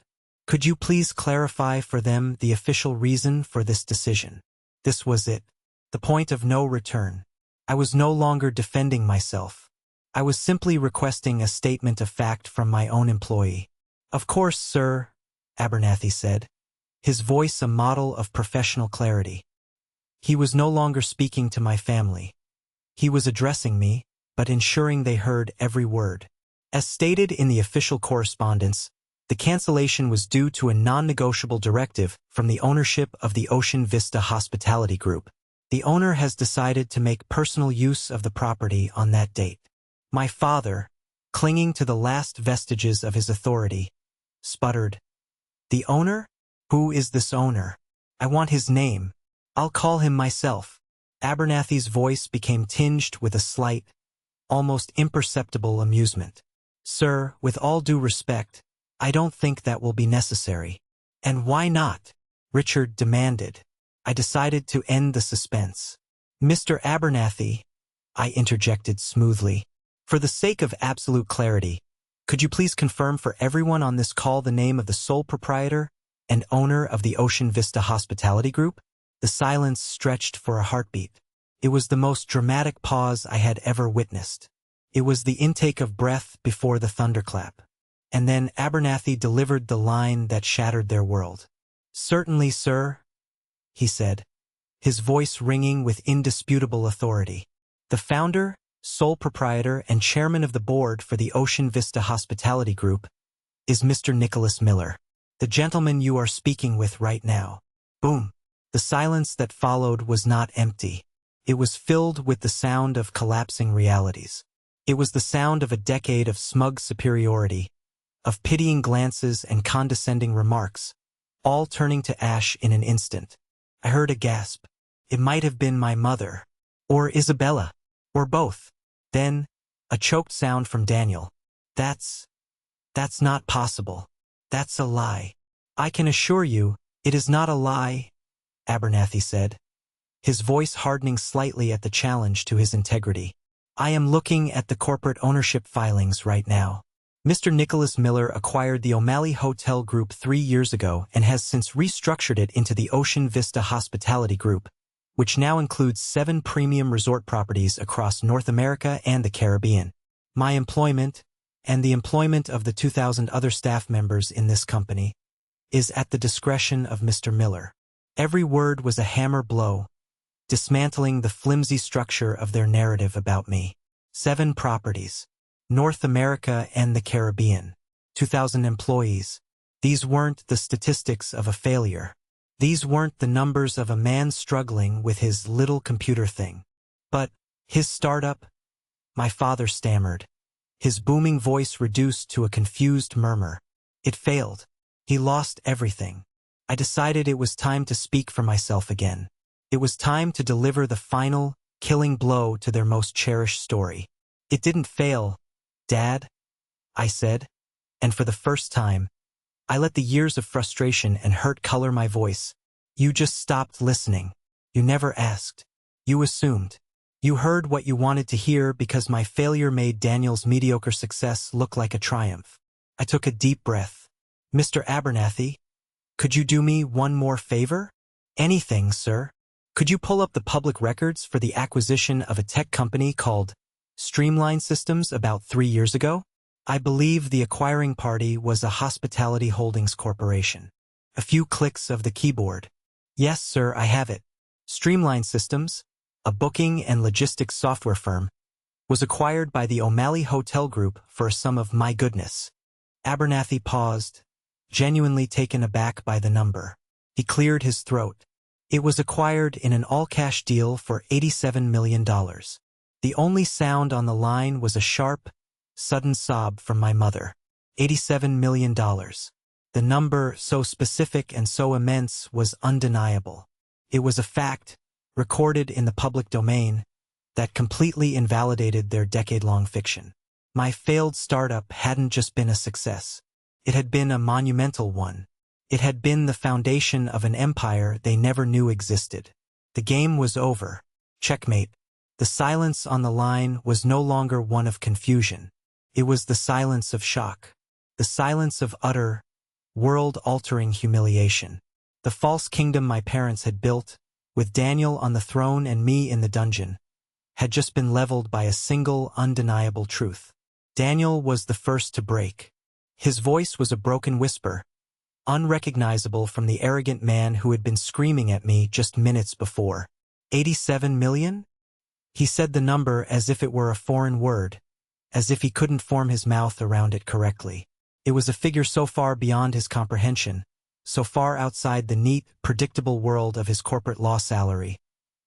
Could you please clarify for them the official reason for this decision? This was it. The point of no return. I was no longer defending myself. I was simply requesting a statement of fact from my own employee. Of course, sir, Abernathy said, his voice a model of professional clarity. He was no longer speaking to my family. He was addressing me, but ensuring they heard every word. As stated in the official correspondence, the cancellation was due to a non-negotiable directive from the ownership of the Ocean Vista Hospitality Group. The owner has decided to make personal use of the property on that date. My father, clinging to the last vestiges of his authority, sputtered, "The owner? Who is this owner? I want his name. I'll call him myself." Abernathy's voice became tinged with a slight, almost imperceptible amusement. "Sir, with all due respect, I don't think that will be necessary." "And why not?" Richard demanded. I decided to end the suspense. "Mr. Abernathy," I interjected smoothly, "for the sake of absolute clarity, could you please confirm for everyone on this call the name of the sole proprietor and owner of the Ocean Vista Hospitality Group?" The silence stretched for a heartbeat. It was the most dramatic pause I had ever witnessed. It was the intake of breath before the thunderclap. And then Abernathy delivered the line that shattered their world. "Certainly, sir," he said, his voice ringing with indisputable authority. "The founder, sole proprietor, and chairman of the board for the Ocean Vista Hospitality Group is Mr. Nicholas Miller, the gentleman you are speaking with right now." Boom. The silence that followed was not empty. It was filled with the sound of collapsing realities. It was the sound of a decade of smug superiority, of pitying glances and condescending remarks, all turning to ash in an instant. I heard a gasp. It might have been my mother, or Isabella, or both. Then, a choked sound from Daniel. That's not possible. That's a lie." "I can assure you, it is not a lie," Abernathy said, his voice hardening slightly at the challenge to his integrity. "I am looking at the corporate ownership filings right now. Mr. Nicholas Miller acquired the O'Malley Hotel Group 3 years ago and has since restructured it into the Ocean Vista Hospitality Group, which now includes 7 premium resort properties across North America and the Caribbean. My employment, and the employment of the 2,000 other staff members in this company, is at the discretion of Mr. Miller." Every word was a hammer blow, dismantling the flimsy structure of their narrative about me. 7 properties, North America and the Caribbean, 2,000 employees. These weren't the statistics of a failure. These weren't the numbers of a man struggling with his little computer thing. But his startup, my father stammered, his booming voice reduced to a confused murmur. It failed. He lost everything. I decided it was time to speak for myself again. It was time to deliver the final, killing blow to their most cherished story. It didn't fail, Dad, I said, and for the first time, I let the years of frustration and hurt color my voice. You just stopped listening. You never asked. You assumed. You heard what you wanted to hear because my failure made Daniel's mediocre success look like a triumph. I took a deep breath. Mr. Abernathy, could you do me one more favor? Anything, sir. Could you pull up the public records for the acquisition of a tech company called Streamline Systems about 3 years ago? I believe the acquiring party was a Hospitality Holdings Corporation. A few clicks of the keyboard. Yes, sir, I have it. Streamline Systems, a booking and logistics software firm, was acquired by the O'Malley Hotel Group for a sum of, my goodness. Abernathy paused, genuinely taken aback by the number. He cleared his throat. It was acquired in an all-cash deal for $87 million. The only sound on the line was a sharp, sudden sob from my mother. $87 million. The number, so specific and so immense, was undeniable. It was a fact, recorded in the public domain, that completely invalidated their decade-long fiction. My failed startup hadn't just been a success. It had been a monumental one. It had been the foundation of an empire they never knew existed. The game was over. Checkmate. The silence on the line was no longer one of confusion. It was the silence of shock. The silence of utter, world-altering humiliation. The false kingdom my parents had built, with Daniel on the throne and me in the dungeon, had just been leveled by a single, undeniable truth. Daniel was the first to break. His voice was a broken whisper, unrecognizable from the arrogant man who had been screaming at me just minutes before. 87 million? He said the number as if it were a foreign word, as if he couldn't form his mouth around it correctly. It was a figure so far beyond his comprehension, so far outside the neat, predictable world of his corporate law salary,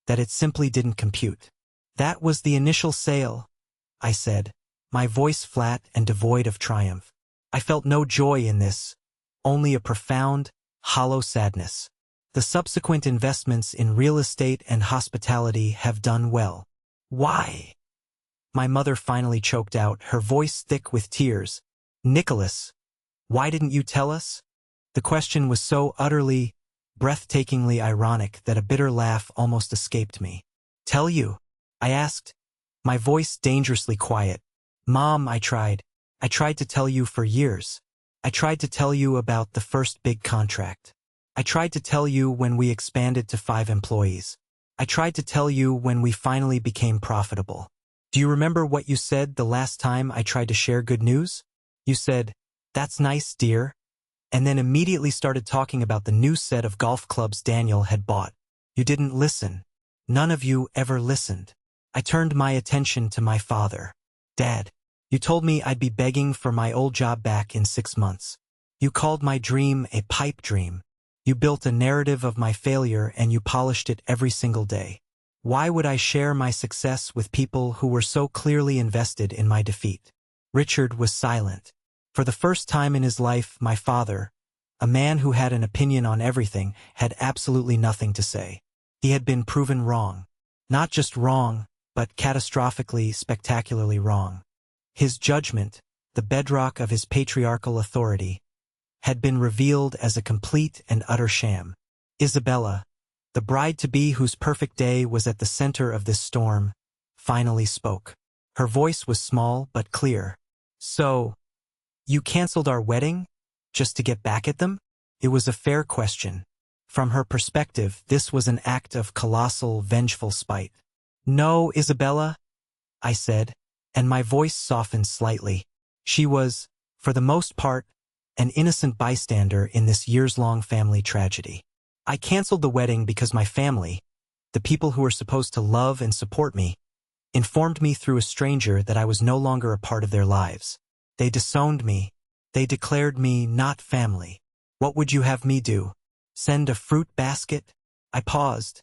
that it simply didn't compute. That was the initial sale, I said, my voice flat and devoid of triumph. I felt no joy in this, only a profound, hollow sadness. The subsequent investments in real estate and hospitality have done well. Why? My mother finally choked out, her voice thick with tears. Nicholas, why didn't you tell us? The question was so utterly, breathtakingly ironic that a bitter laugh almost escaped me. Tell you? I asked, my voice dangerously quiet. Mom, I tried to tell you for years. I tried to tell you about the first big contract. I tried to tell you when we expanded to 5 employees. I tried to tell you when we finally became profitable. Do you remember what you said the last time I tried to share good news? You said, "That's nice, dear," and then immediately started talking about the new set of golf clubs Daniel had bought. You didn't listen. None of you ever listened. I turned my attention to my father. Dad, you told me I'd be begging for my old job back in 6 months. You called my dream a pipe dream. You built a narrative of my failure and you polished it every single day. Why would I share my success with people who were so clearly invested in my defeat? Richard was silent. For the first time in his life, my father, a man who had an opinion on everything, had absolutely nothing to say. He had been proven wrong. Not just wrong, but catastrophically, spectacularly wrong. His judgment, the bedrock of his patriarchal authority, had been revealed as a complete and utter sham. Isabella, the bride-to-be whose perfect day was at the center of this storm, finally spoke. Her voice was small but clear. So, you canceled our wedding? Just to get back at them? It was a fair question. From her perspective, this was an act of colossal, vengeful spite. No, Isabella, I said, and my voice softened slightly. She was, for the most part, an innocent bystander in this years-long family tragedy. I canceled the wedding because my family, the people who were supposed to love and support me, informed me through a stranger that I was no longer a part of their lives. They disowned me. They declared me not family. What would you have me do? Send a fruit basket? I paused,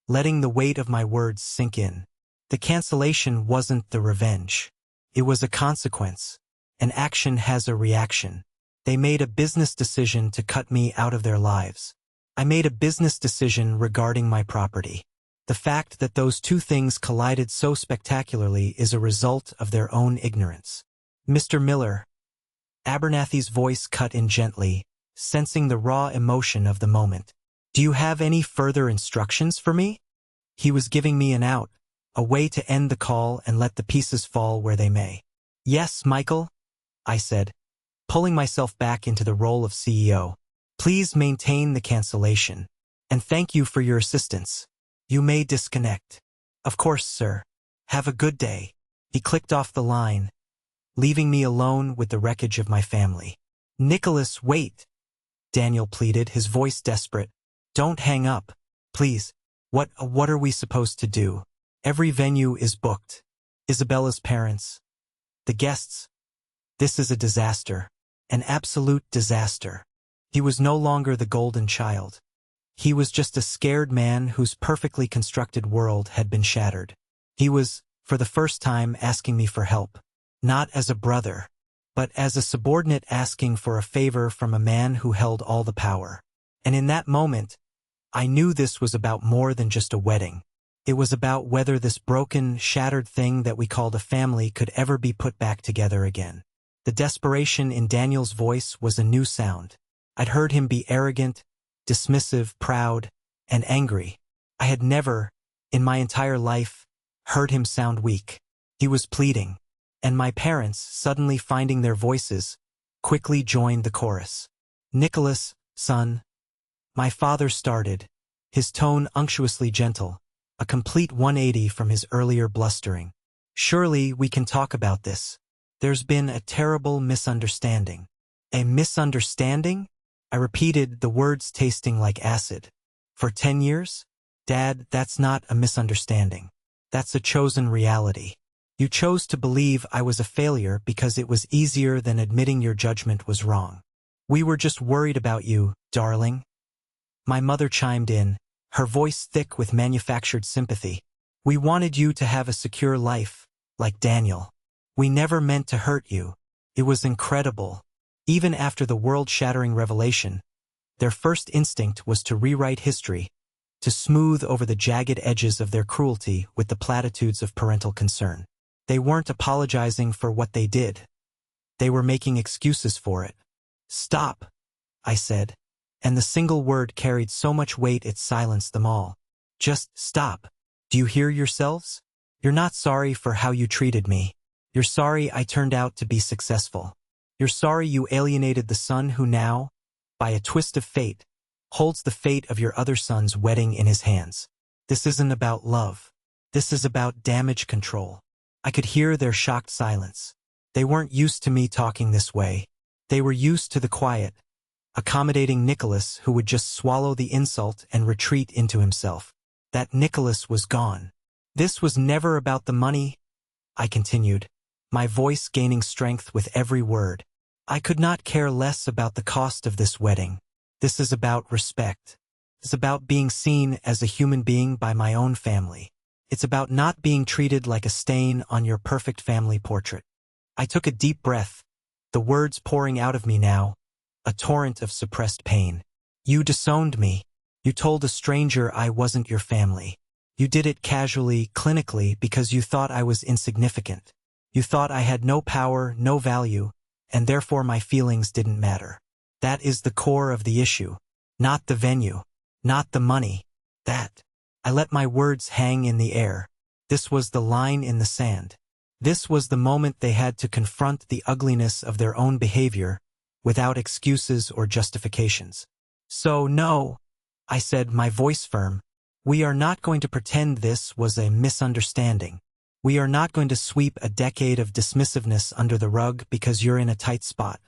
letting the weight of my words sink in. The cancellation wasn't the revenge. It was a consequence. An action has a reaction. They made a business decision to cut me out of their lives. I made a business decision regarding my property. The fact that those two things collided so spectacularly is a result of their own ignorance. Mr. Miller, Abernathy's voice cut in gently, sensing the raw emotion of the moment. Do you have any further instructions for me? He was giving me an out, a way to end the call and let the pieces fall where they may. Yes, Michael, I said, pulling myself back into the role of CEO. Please maintain the cancellation, and thank you for your assistance. You may disconnect. Of course, sir. Have a good day. He clicked off the line, leaving me alone with the wreckage of my family. Nicholas, wait, Daniel pleaded, his voice desperate. Don't hang up, please. What are we supposed to do? Every venue is booked. Isabella's parents. The guests. This is a disaster. An absolute disaster. He was no longer the golden child. He was just a scared man whose perfectly constructed world had been shattered. He was, for the first time, asking me for help. Not as a brother, but as a subordinate asking for a favor from a man who held all the power. And in that moment, I knew this was about more than just a wedding. It was about whether this broken, shattered thing that we called a family could ever be put back together again. The desperation in Daniel's voice was a new sound. I'd heard him be arrogant, dismissive, proud, and angry. I had never, in my entire life, heard him sound weak. He was pleading, and my parents, suddenly finding their voices, quickly joined the chorus. Nicholas, son. My father started, his tone unctuously gentle, a complete 180 from his earlier blustering. Surely we can talk about this. There's been a terrible misunderstanding. A misunderstanding? I repeated, the words tasting like acid. For 10 years? Dad, that's not a misunderstanding. That's a chosen reality. You chose to believe I was a failure because it was easier than admitting your judgment was wrong. We were just worried about you, darling. My mother chimed in, her voice thick with manufactured sympathy. We wanted you to have a secure life, like Daniel. We never meant to hurt you. It was incredible. Even after the world-shattering revelation, their first instinct was to rewrite history, to smooth over the jagged edges of their cruelty with the platitudes of parental concern. They weren't apologizing for what they did. They were making excuses for it. Stop, I said, and the single word carried so much weight it silenced them all. Just stop. Do you hear yourselves? You're not sorry for how you treated me. You're sorry I turned out to be successful. You're sorry you alienated the son who now, by a twist of fate, holds the fate of your other son's wedding in his hands. This isn't about love. This is about damage control. I could hear their shocked silence. They weren't used to me talking this way. They were used to the quiet, accommodating Nicholas who would just swallow the insult and retreat into himself. That Nicholas was gone. This was never about the money, I continued, my voice gaining strength with every word. I could not care less about the cost of this wedding. This is about respect. It's about being seen as a human being by my own family. It's about not being treated like a stain on your perfect family portrait. I took a deep breath, the words pouring out of me now, a torrent of suppressed pain. You disowned me. You told a stranger I wasn't your family. You did it casually, clinically, because you thought I was insignificant. You thought I had no power, no value, and therefore my feelings didn't matter. That is the core of the issue. Not the venue. Not the money. That. I let my words hang in the air. This was the line in the sand. This was the moment they had to confront the ugliness of their own behavior without excuses or justifications. So no, I said, my voice firm. We are not going to pretend this was a misunderstanding. We are not going to sweep a decade of dismissiveness under the rug because you're in a tight spot.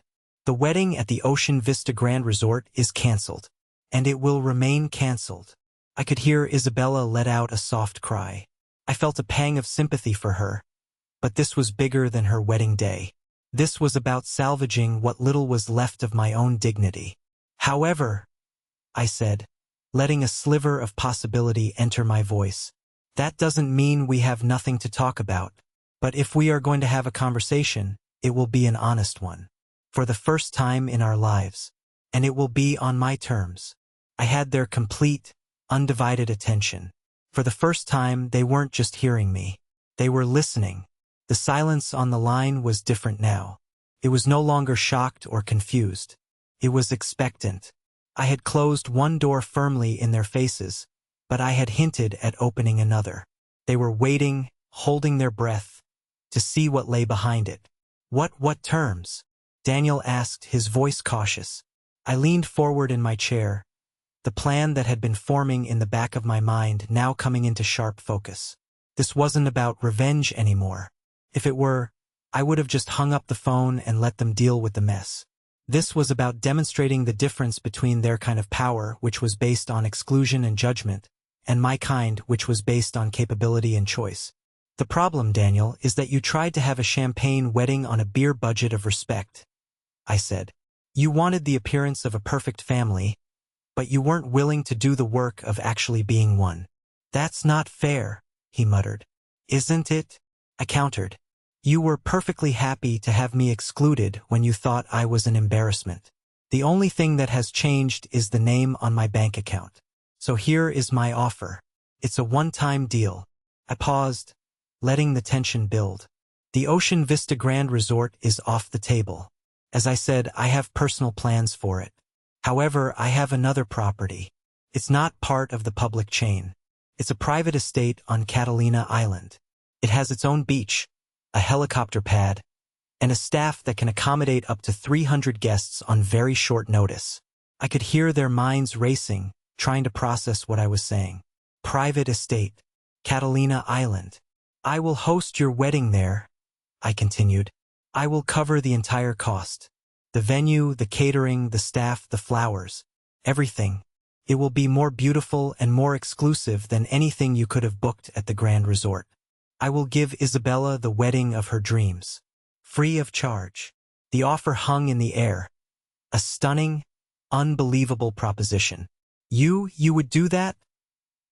The wedding at the Ocean Vista Grand Resort is canceled, and it will remain canceled. I could hear Isabella let out a soft cry. I felt a pang of sympathy for her, but this was bigger than her wedding day. This was about salvaging what little was left of my own dignity. However, I said, letting a sliver of possibility enter my voice, that doesn't mean we have nothing to talk about. But if we are going to have a conversation, it will be an honest one. For the first time in our lives. And it will be on my terms. I had their complete, undivided attention. For the first time, they weren't just hearing me. They were listening. The silence on the line was different now. It was no longer shocked or confused. It was expectant. I had closed one door firmly in their faces, but I had hinted at opening another. They were waiting, holding their breath, to see what lay behind it. What terms? Daniel asked, his voice cautious. I leaned forward in my chair, the plan that had been forming in the back of my mind now coming into sharp focus. This wasn't about revenge anymore. If it were, I would have just hung up the phone and let them deal with the mess. This was about demonstrating the difference between their kind of power, which was based on exclusion and judgment, and my kind, which was based on capability and choice. The problem, Daniel, is that you tried to have a champagne wedding on a beer budget of respect, I said. You wanted the appearance of a perfect family, but you weren't willing to do the work of actually being one. That's not fair, he muttered. Isn't it? I countered. You were perfectly happy to have me excluded when you thought I was an embarrassment. The only thing that has changed is the name on my bank account. So here is my offer. It's a one-time deal. I paused, letting the tension build. The Ocean Vista Grand Resort is off the table. As I said, I have personal plans for it. However, I have another property. It's not part of the public chain. It's a private estate on Catalina Island. It has its own beach, a helicopter pad, and a staff that can accommodate up to 300 guests on very short notice. I could hear their minds racing, trying to process what I was saying. Private estate, Catalina Island. I will host your wedding there, I continued. I will cover the entire cost. The venue, the catering, the staff, the flowers, everything. It will be more beautiful and more exclusive than anything you could have booked at the Grand Resort. I will give Isabella the wedding of her dreams. Free of charge. The offer hung in the air. A stunning, unbelievable proposition. You would do that?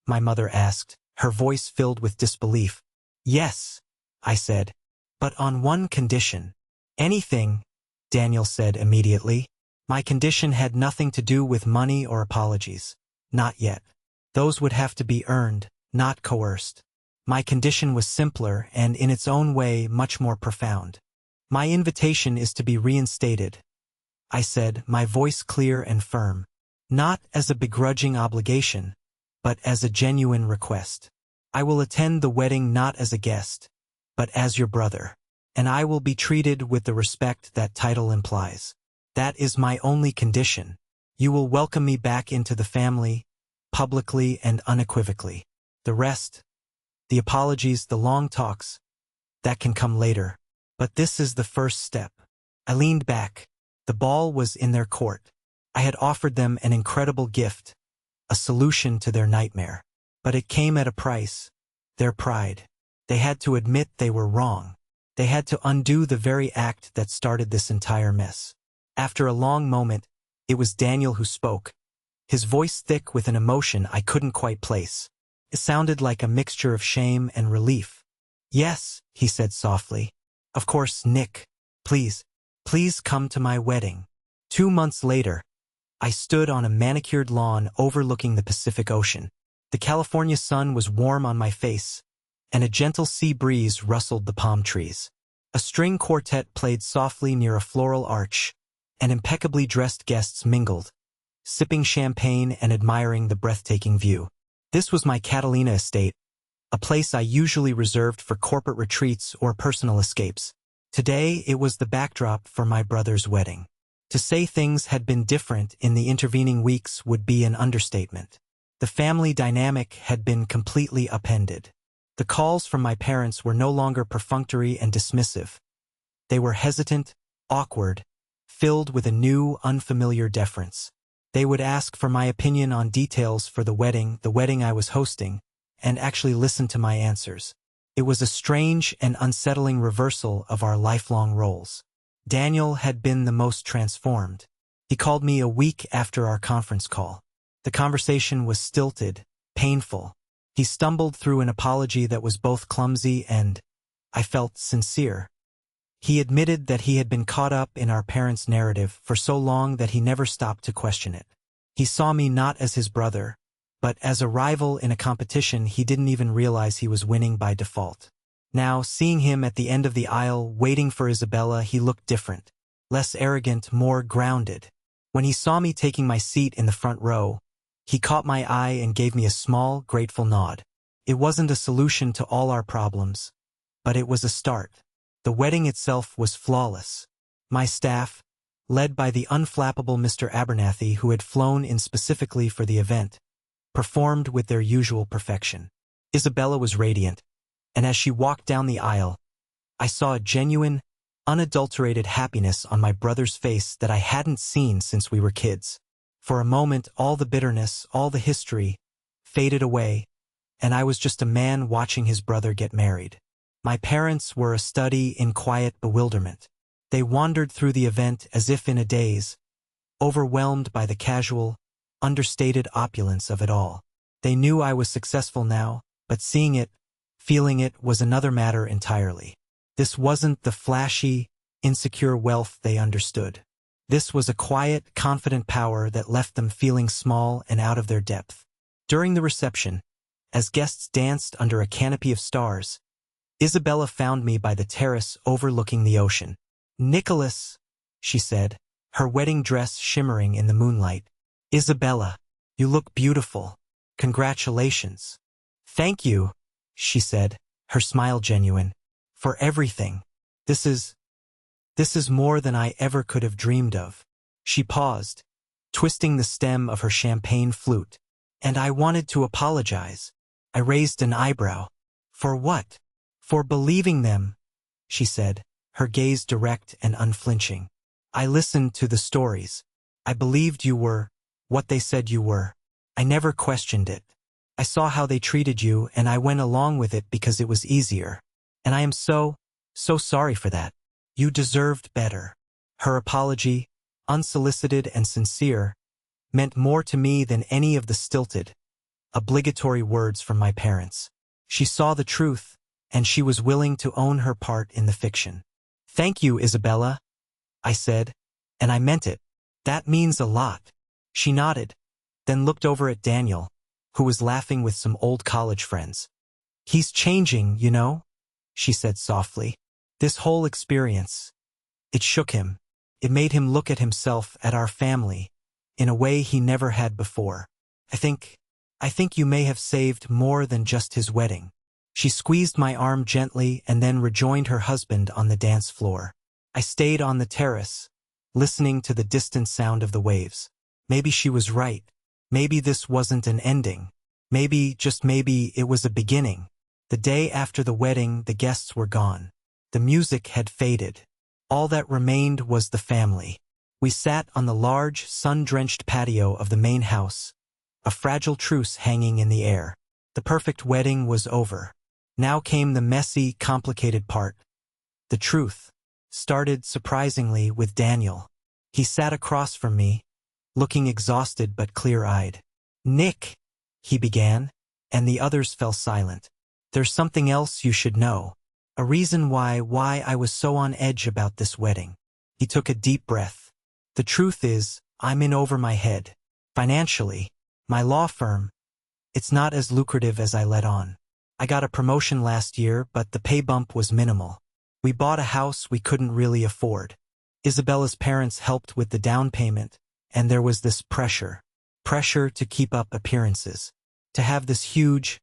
My mother asked, her voice filled with disbelief. Yes, I said, but on one condition. Anything, Daniel said immediately. My condition had nothing to do with money or apologies. Not yet. Those would have to be earned, not coerced. My condition was simpler and, in its own way, much more profound. My invitation is to be reinstated, I said, my voice clear and firm. Not as a begrudging obligation, but as a genuine request. I will attend the wedding not as a guest, but as your brother. And I will be treated with the respect that title implies. That is my only condition. You will welcome me back into the family, publicly and unequivocally. The rest, the apologies, the long talks, that can come later. But this is the first step. I leaned back. The ball was in their court. I had offered them an incredible gift, a solution to their nightmare. But it came at a price. Their pride. They had to admit they were wrong. They had to undo the very act that started this entire mess. After a long moment, it was Daniel who spoke, his voice thick with an emotion I couldn't quite place. It sounded like a mixture of shame and relief. Yes, he said softly. Of course, Nick. Please come to my wedding. 2 months later, I stood on a manicured lawn overlooking the Pacific Ocean. The California sun was warm on my face, and a gentle sea breeze rustled the palm trees. A string quartet played softly near a floral arch, and impeccably dressed guests mingled, sipping champagne and admiring the breathtaking view. This was my Catalina estate, a place I usually reserved for corporate retreats or personal escapes. Today, it was the backdrop for my brother's wedding. To say things had been different in the intervening weeks would be an understatement. The family dynamic had been completely upended. The calls from my parents were no longer perfunctory and dismissive. They were hesitant, awkward, filled with a new, unfamiliar deference. They would ask for my opinion on details for the wedding I was hosting, and actually listen to my answers. It was a strange and unsettling reversal of our lifelong roles. Daniel had been the most transformed. He called me a week after our conference call. The conversation was stilted, painful. He stumbled through an apology that was both clumsy and, I felt, sincere. He admitted that he had been caught up in our parents' narrative for so long that he never stopped to question it. He saw me not as his brother, but as a rival in a competition he didn't even realize he was winning by default. Now, seeing him at the end of the aisle waiting for Isabella, he looked different. Less arrogant, more grounded. When he saw me taking my seat in the front row, he caught my eye and gave me a small, grateful nod. It wasn't a solution to all our problems, but it was a start. The wedding itself was flawless. My staff, led by the unflappable Mr. Abernathy, who had flown in specifically for the event, performed with their usual perfection. Isabella was radiant, and as she walked down the aisle, I saw a genuine, unadulterated happiness on my brother's face that I hadn't seen since we were kids. For a moment, all the bitterness, all the history, faded away, and I was just a man watching his brother get married. My parents were a study in quiet bewilderment. They wandered through the event as if in a daze, overwhelmed by the casual, understated opulence of it all. They knew I was successful now, but seeing it, feeling it was another matter entirely. This wasn't the flashy, insecure wealth they understood. This was a quiet, confident power that left them feeling small and out of their depth. During the reception, as guests danced under a canopy of stars, Isabella found me by the terrace overlooking the ocean. "Nicholas," she said, her wedding dress shimmering in the moonlight. "Isabella, you look beautiful. Congratulations." "Thank you," she said, her smile genuine, "for everything. This is more than I ever could have dreamed of." She paused, twisting the stem of her champagne flute. "And I wanted to apologize." I raised an eyebrow. "For what?" "For believing them," she said, her gaze direct and unflinching. "I listened to the stories. I believed you were what they said you were. I never questioned it. I saw how they treated you and I went along with it because it was easier. And I am so sorry for that. You deserved better." Her apology, unsolicited and sincere, meant more to me than any of the stilted, obligatory words from my parents. She saw the truth, and she was willing to own her part in the fiction. "Thank you, Isabella," I said, and I meant it. "That means a lot." She nodded, then looked over at Daniel, who was laughing with some old college friends. "He's changing, you know," she said softly. "This whole experience, it shook him. It made him look at himself, at our family, in a way he never had before. I think you may have saved more than just his wedding." She squeezed my arm gently and then rejoined her husband on the dance floor. I stayed on the terrace, listening to the distant sound of the waves. Maybe she was right. Maybe this wasn't an ending. Maybe, just maybe, it was a beginning. The day after the wedding, the guests were gone. The music had faded. All that remained was the family. We sat on the large, sun-drenched patio of the main house, a fragile truce hanging in the air. The perfect wedding was over. Now came the messy, complicated part. The truth started, surprisingly, with Daniel. He sat across from me, looking exhausted but clear-eyed. "Nick," he began, and the others fell silent. "There's something else you should know. A reason why I was so on edge about this wedding." He took a deep breath. "The truth is, I'm in over my head. Financially, my law firm, it's not as lucrative as I let on. I got a promotion last year, but the pay bump was minimal. We bought a house we couldn't really afford. Isabella's parents helped with the down payment, and there was this pressure to keep up appearances, to have this huge,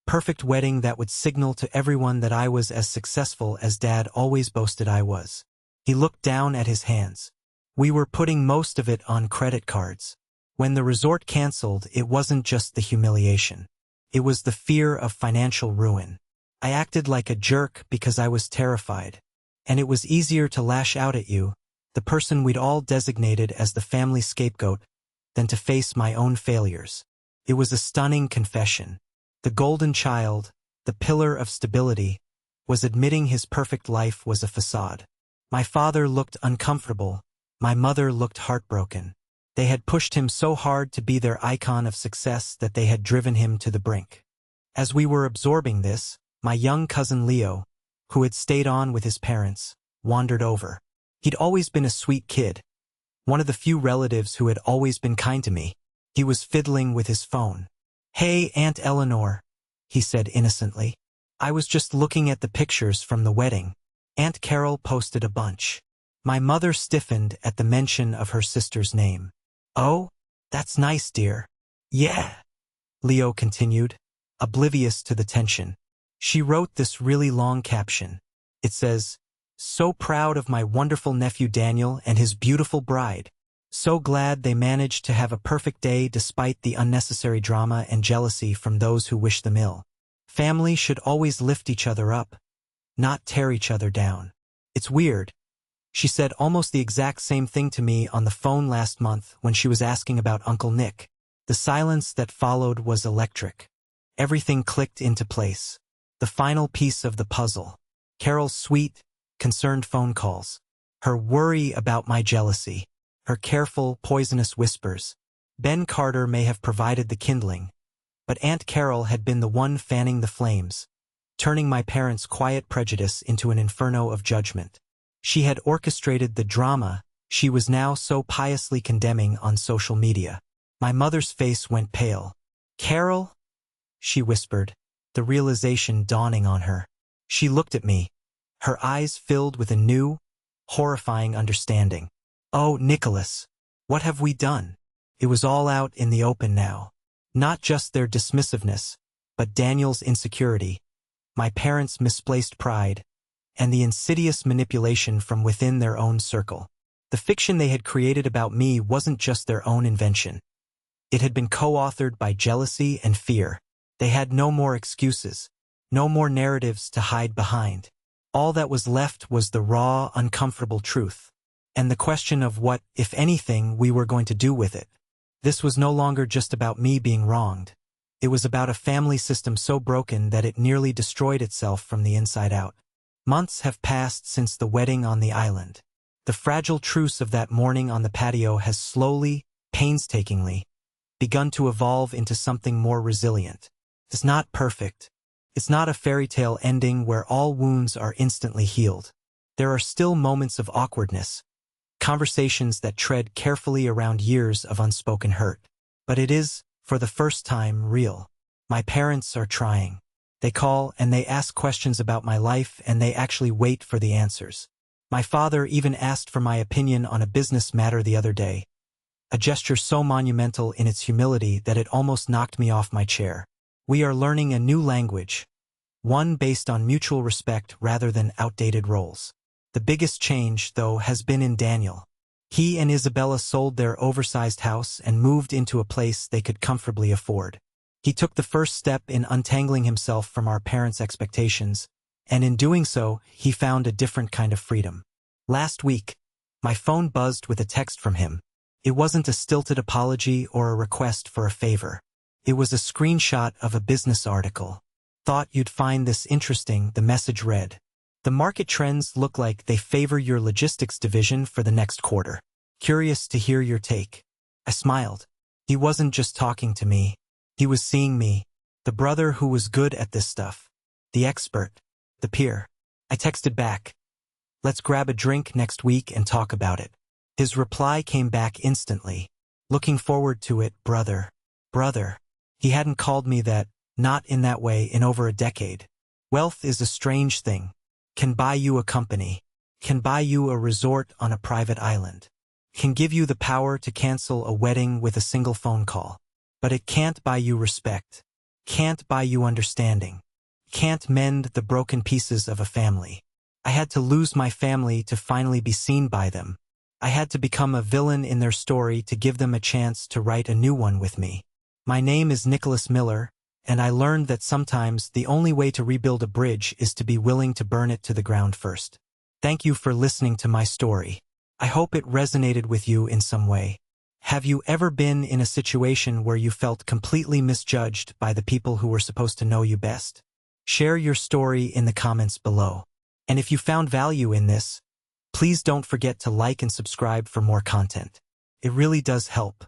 perfect wedding that would signal to everyone that I was as successful as Dad always boasted I was." He looked down at his hands. "We were putting most of it on credit cards. When the resort canceled, it wasn't just the humiliation. It was the fear of financial ruin. I acted like a jerk because I was terrified. And it was easier to lash out at you, the person we'd all designated as the family scapegoat, than to face my own failures. It was a stunning confession. The golden child, the pillar of stability, was admitting his perfect life was a facade. My father looked uncomfortable. My mother looked heartbroken. They had pushed him so hard to be their icon of success that they had driven him to the brink. As we were absorbing this, my young cousin Leo, who had stayed on with his parents, wandered over. He'd always been a sweet kid, one of the few relatives who had always been kind to me. He was fiddling with his phone. "Hey, Aunt Eleanor," he said innocently. "I was just looking at the pictures from the wedding. Aunt Carol posted a bunch." My mother stiffened at the mention of her sister's name. "Oh, that's nice, dear." "Yeah," Leo continued, oblivious to the tension. She wrote this really long caption. It says, "So proud of my wonderful nephew Daniel and his beautiful bride. So glad they managed to have a perfect day despite the unnecessary drama and jealousy from those who wish them ill. Family should always lift each other up, not tear each other down." It's weird. She said almost the exact same thing to me on the phone last month when she was asking about Uncle Nick. The silence that followed was electric. Everything clicked into place. The final piece of the puzzle. Carol's sweet, concerned phone calls. Her worry about my jealousy. Her careful, poisonous whispers. Ben Carter may have provided the kindling, but Aunt Carol had been the one fanning the flames, turning my parents' quiet prejudice into an inferno of judgment. She had orchestrated the drama she was now so piously condemning on social media. My mother's face went pale. "Carol?" she whispered, the realization dawning on her. She looked at me, her eyes filled with a new, horrifying understanding. "Oh, Nicholas, what have we done?" It was all out in the open now. Not just their dismissiveness, but Daniel's insecurity, my parents' misplaced pride, and the insidious manipulation from within their own circle. The fiction they had created about me wasn't just their own invention. It had been co-authored by jealousy and fear. They had no more excuses, no more narratives to hide behind. All that was left was the raw, uncomfortable truth, and the question of what, if anything, we were going to do with it. This was no longer just about me being wronged. It was about a family system so broken that it nearly destroyed itself from the inside out. Months have passed since the wedding on the island. The fragile truce of that morning on the patio has slowly, painstakingly, begun to evolve into something more resilient. It's not perfect. It's not a fairy tale ending where all wounds are instantly healed. There are still moments of awkwardness, conversations that tread carefully around years of unspoken hurt. But it is, for the first time, real. My parents are trying. They call and they ask questions about my life, and they actually wait for the answers. My father even asked for my opinion on a business matter the other day, a gesture so monumental in its humility that it almost knocked me off my chair. We are learning a new language, one based on mutual respect rather than outdated roles. The biggest change, though, has been in Daniel. He and Isabella sold their oversized house and moved into a place they could comfortably afford. He took the first step in untangling himself from our parents' expectations, and in doing so, he found a different kind of freedom. Last week, my phone buzzed with a text from him. It wasn't a stilted apology or a request for a favor. It was a screenshot of a business article. "Thought you'd find this interesting," the message read. "The market trends look like they favor your logistics division for the next quarter. Curious to hear your take." I smiled. He wasn't just talking to me. He was seeing me, the brother who was good at this stuff, the expert, the peer. I texted back, "Let's grab a drink next week and talk about it." His reply came back instantly. "Looking forward to it, brother." Brother. He hadn't called me that, not in that way, in over a decade. Wealth is a strange thing. Can buy you a company. Can buy you a resort on a private island. Can give you the power to cancel a wedding with a single phone call. But it can't buy you respect. Can't buy you understanding. Can't mend the broken pieces of a family. I had to lose my family to finally be seen by them. I had to become a villain in their story to give them a chance to write a new one with me. My name is Nicholas Miller, and I learned that sometimes the only way to rebuild a bridge is to be willing to burn it to the ground first. Thank you for listening to my story. I hope it resonated with you in some way. Have you ever been in a situation where you felt completely misjudged by the people who were supposed to know you best? Share your story in the comments below. And if you found value in this, please don't forget to like and subscribe for more content. It really does help.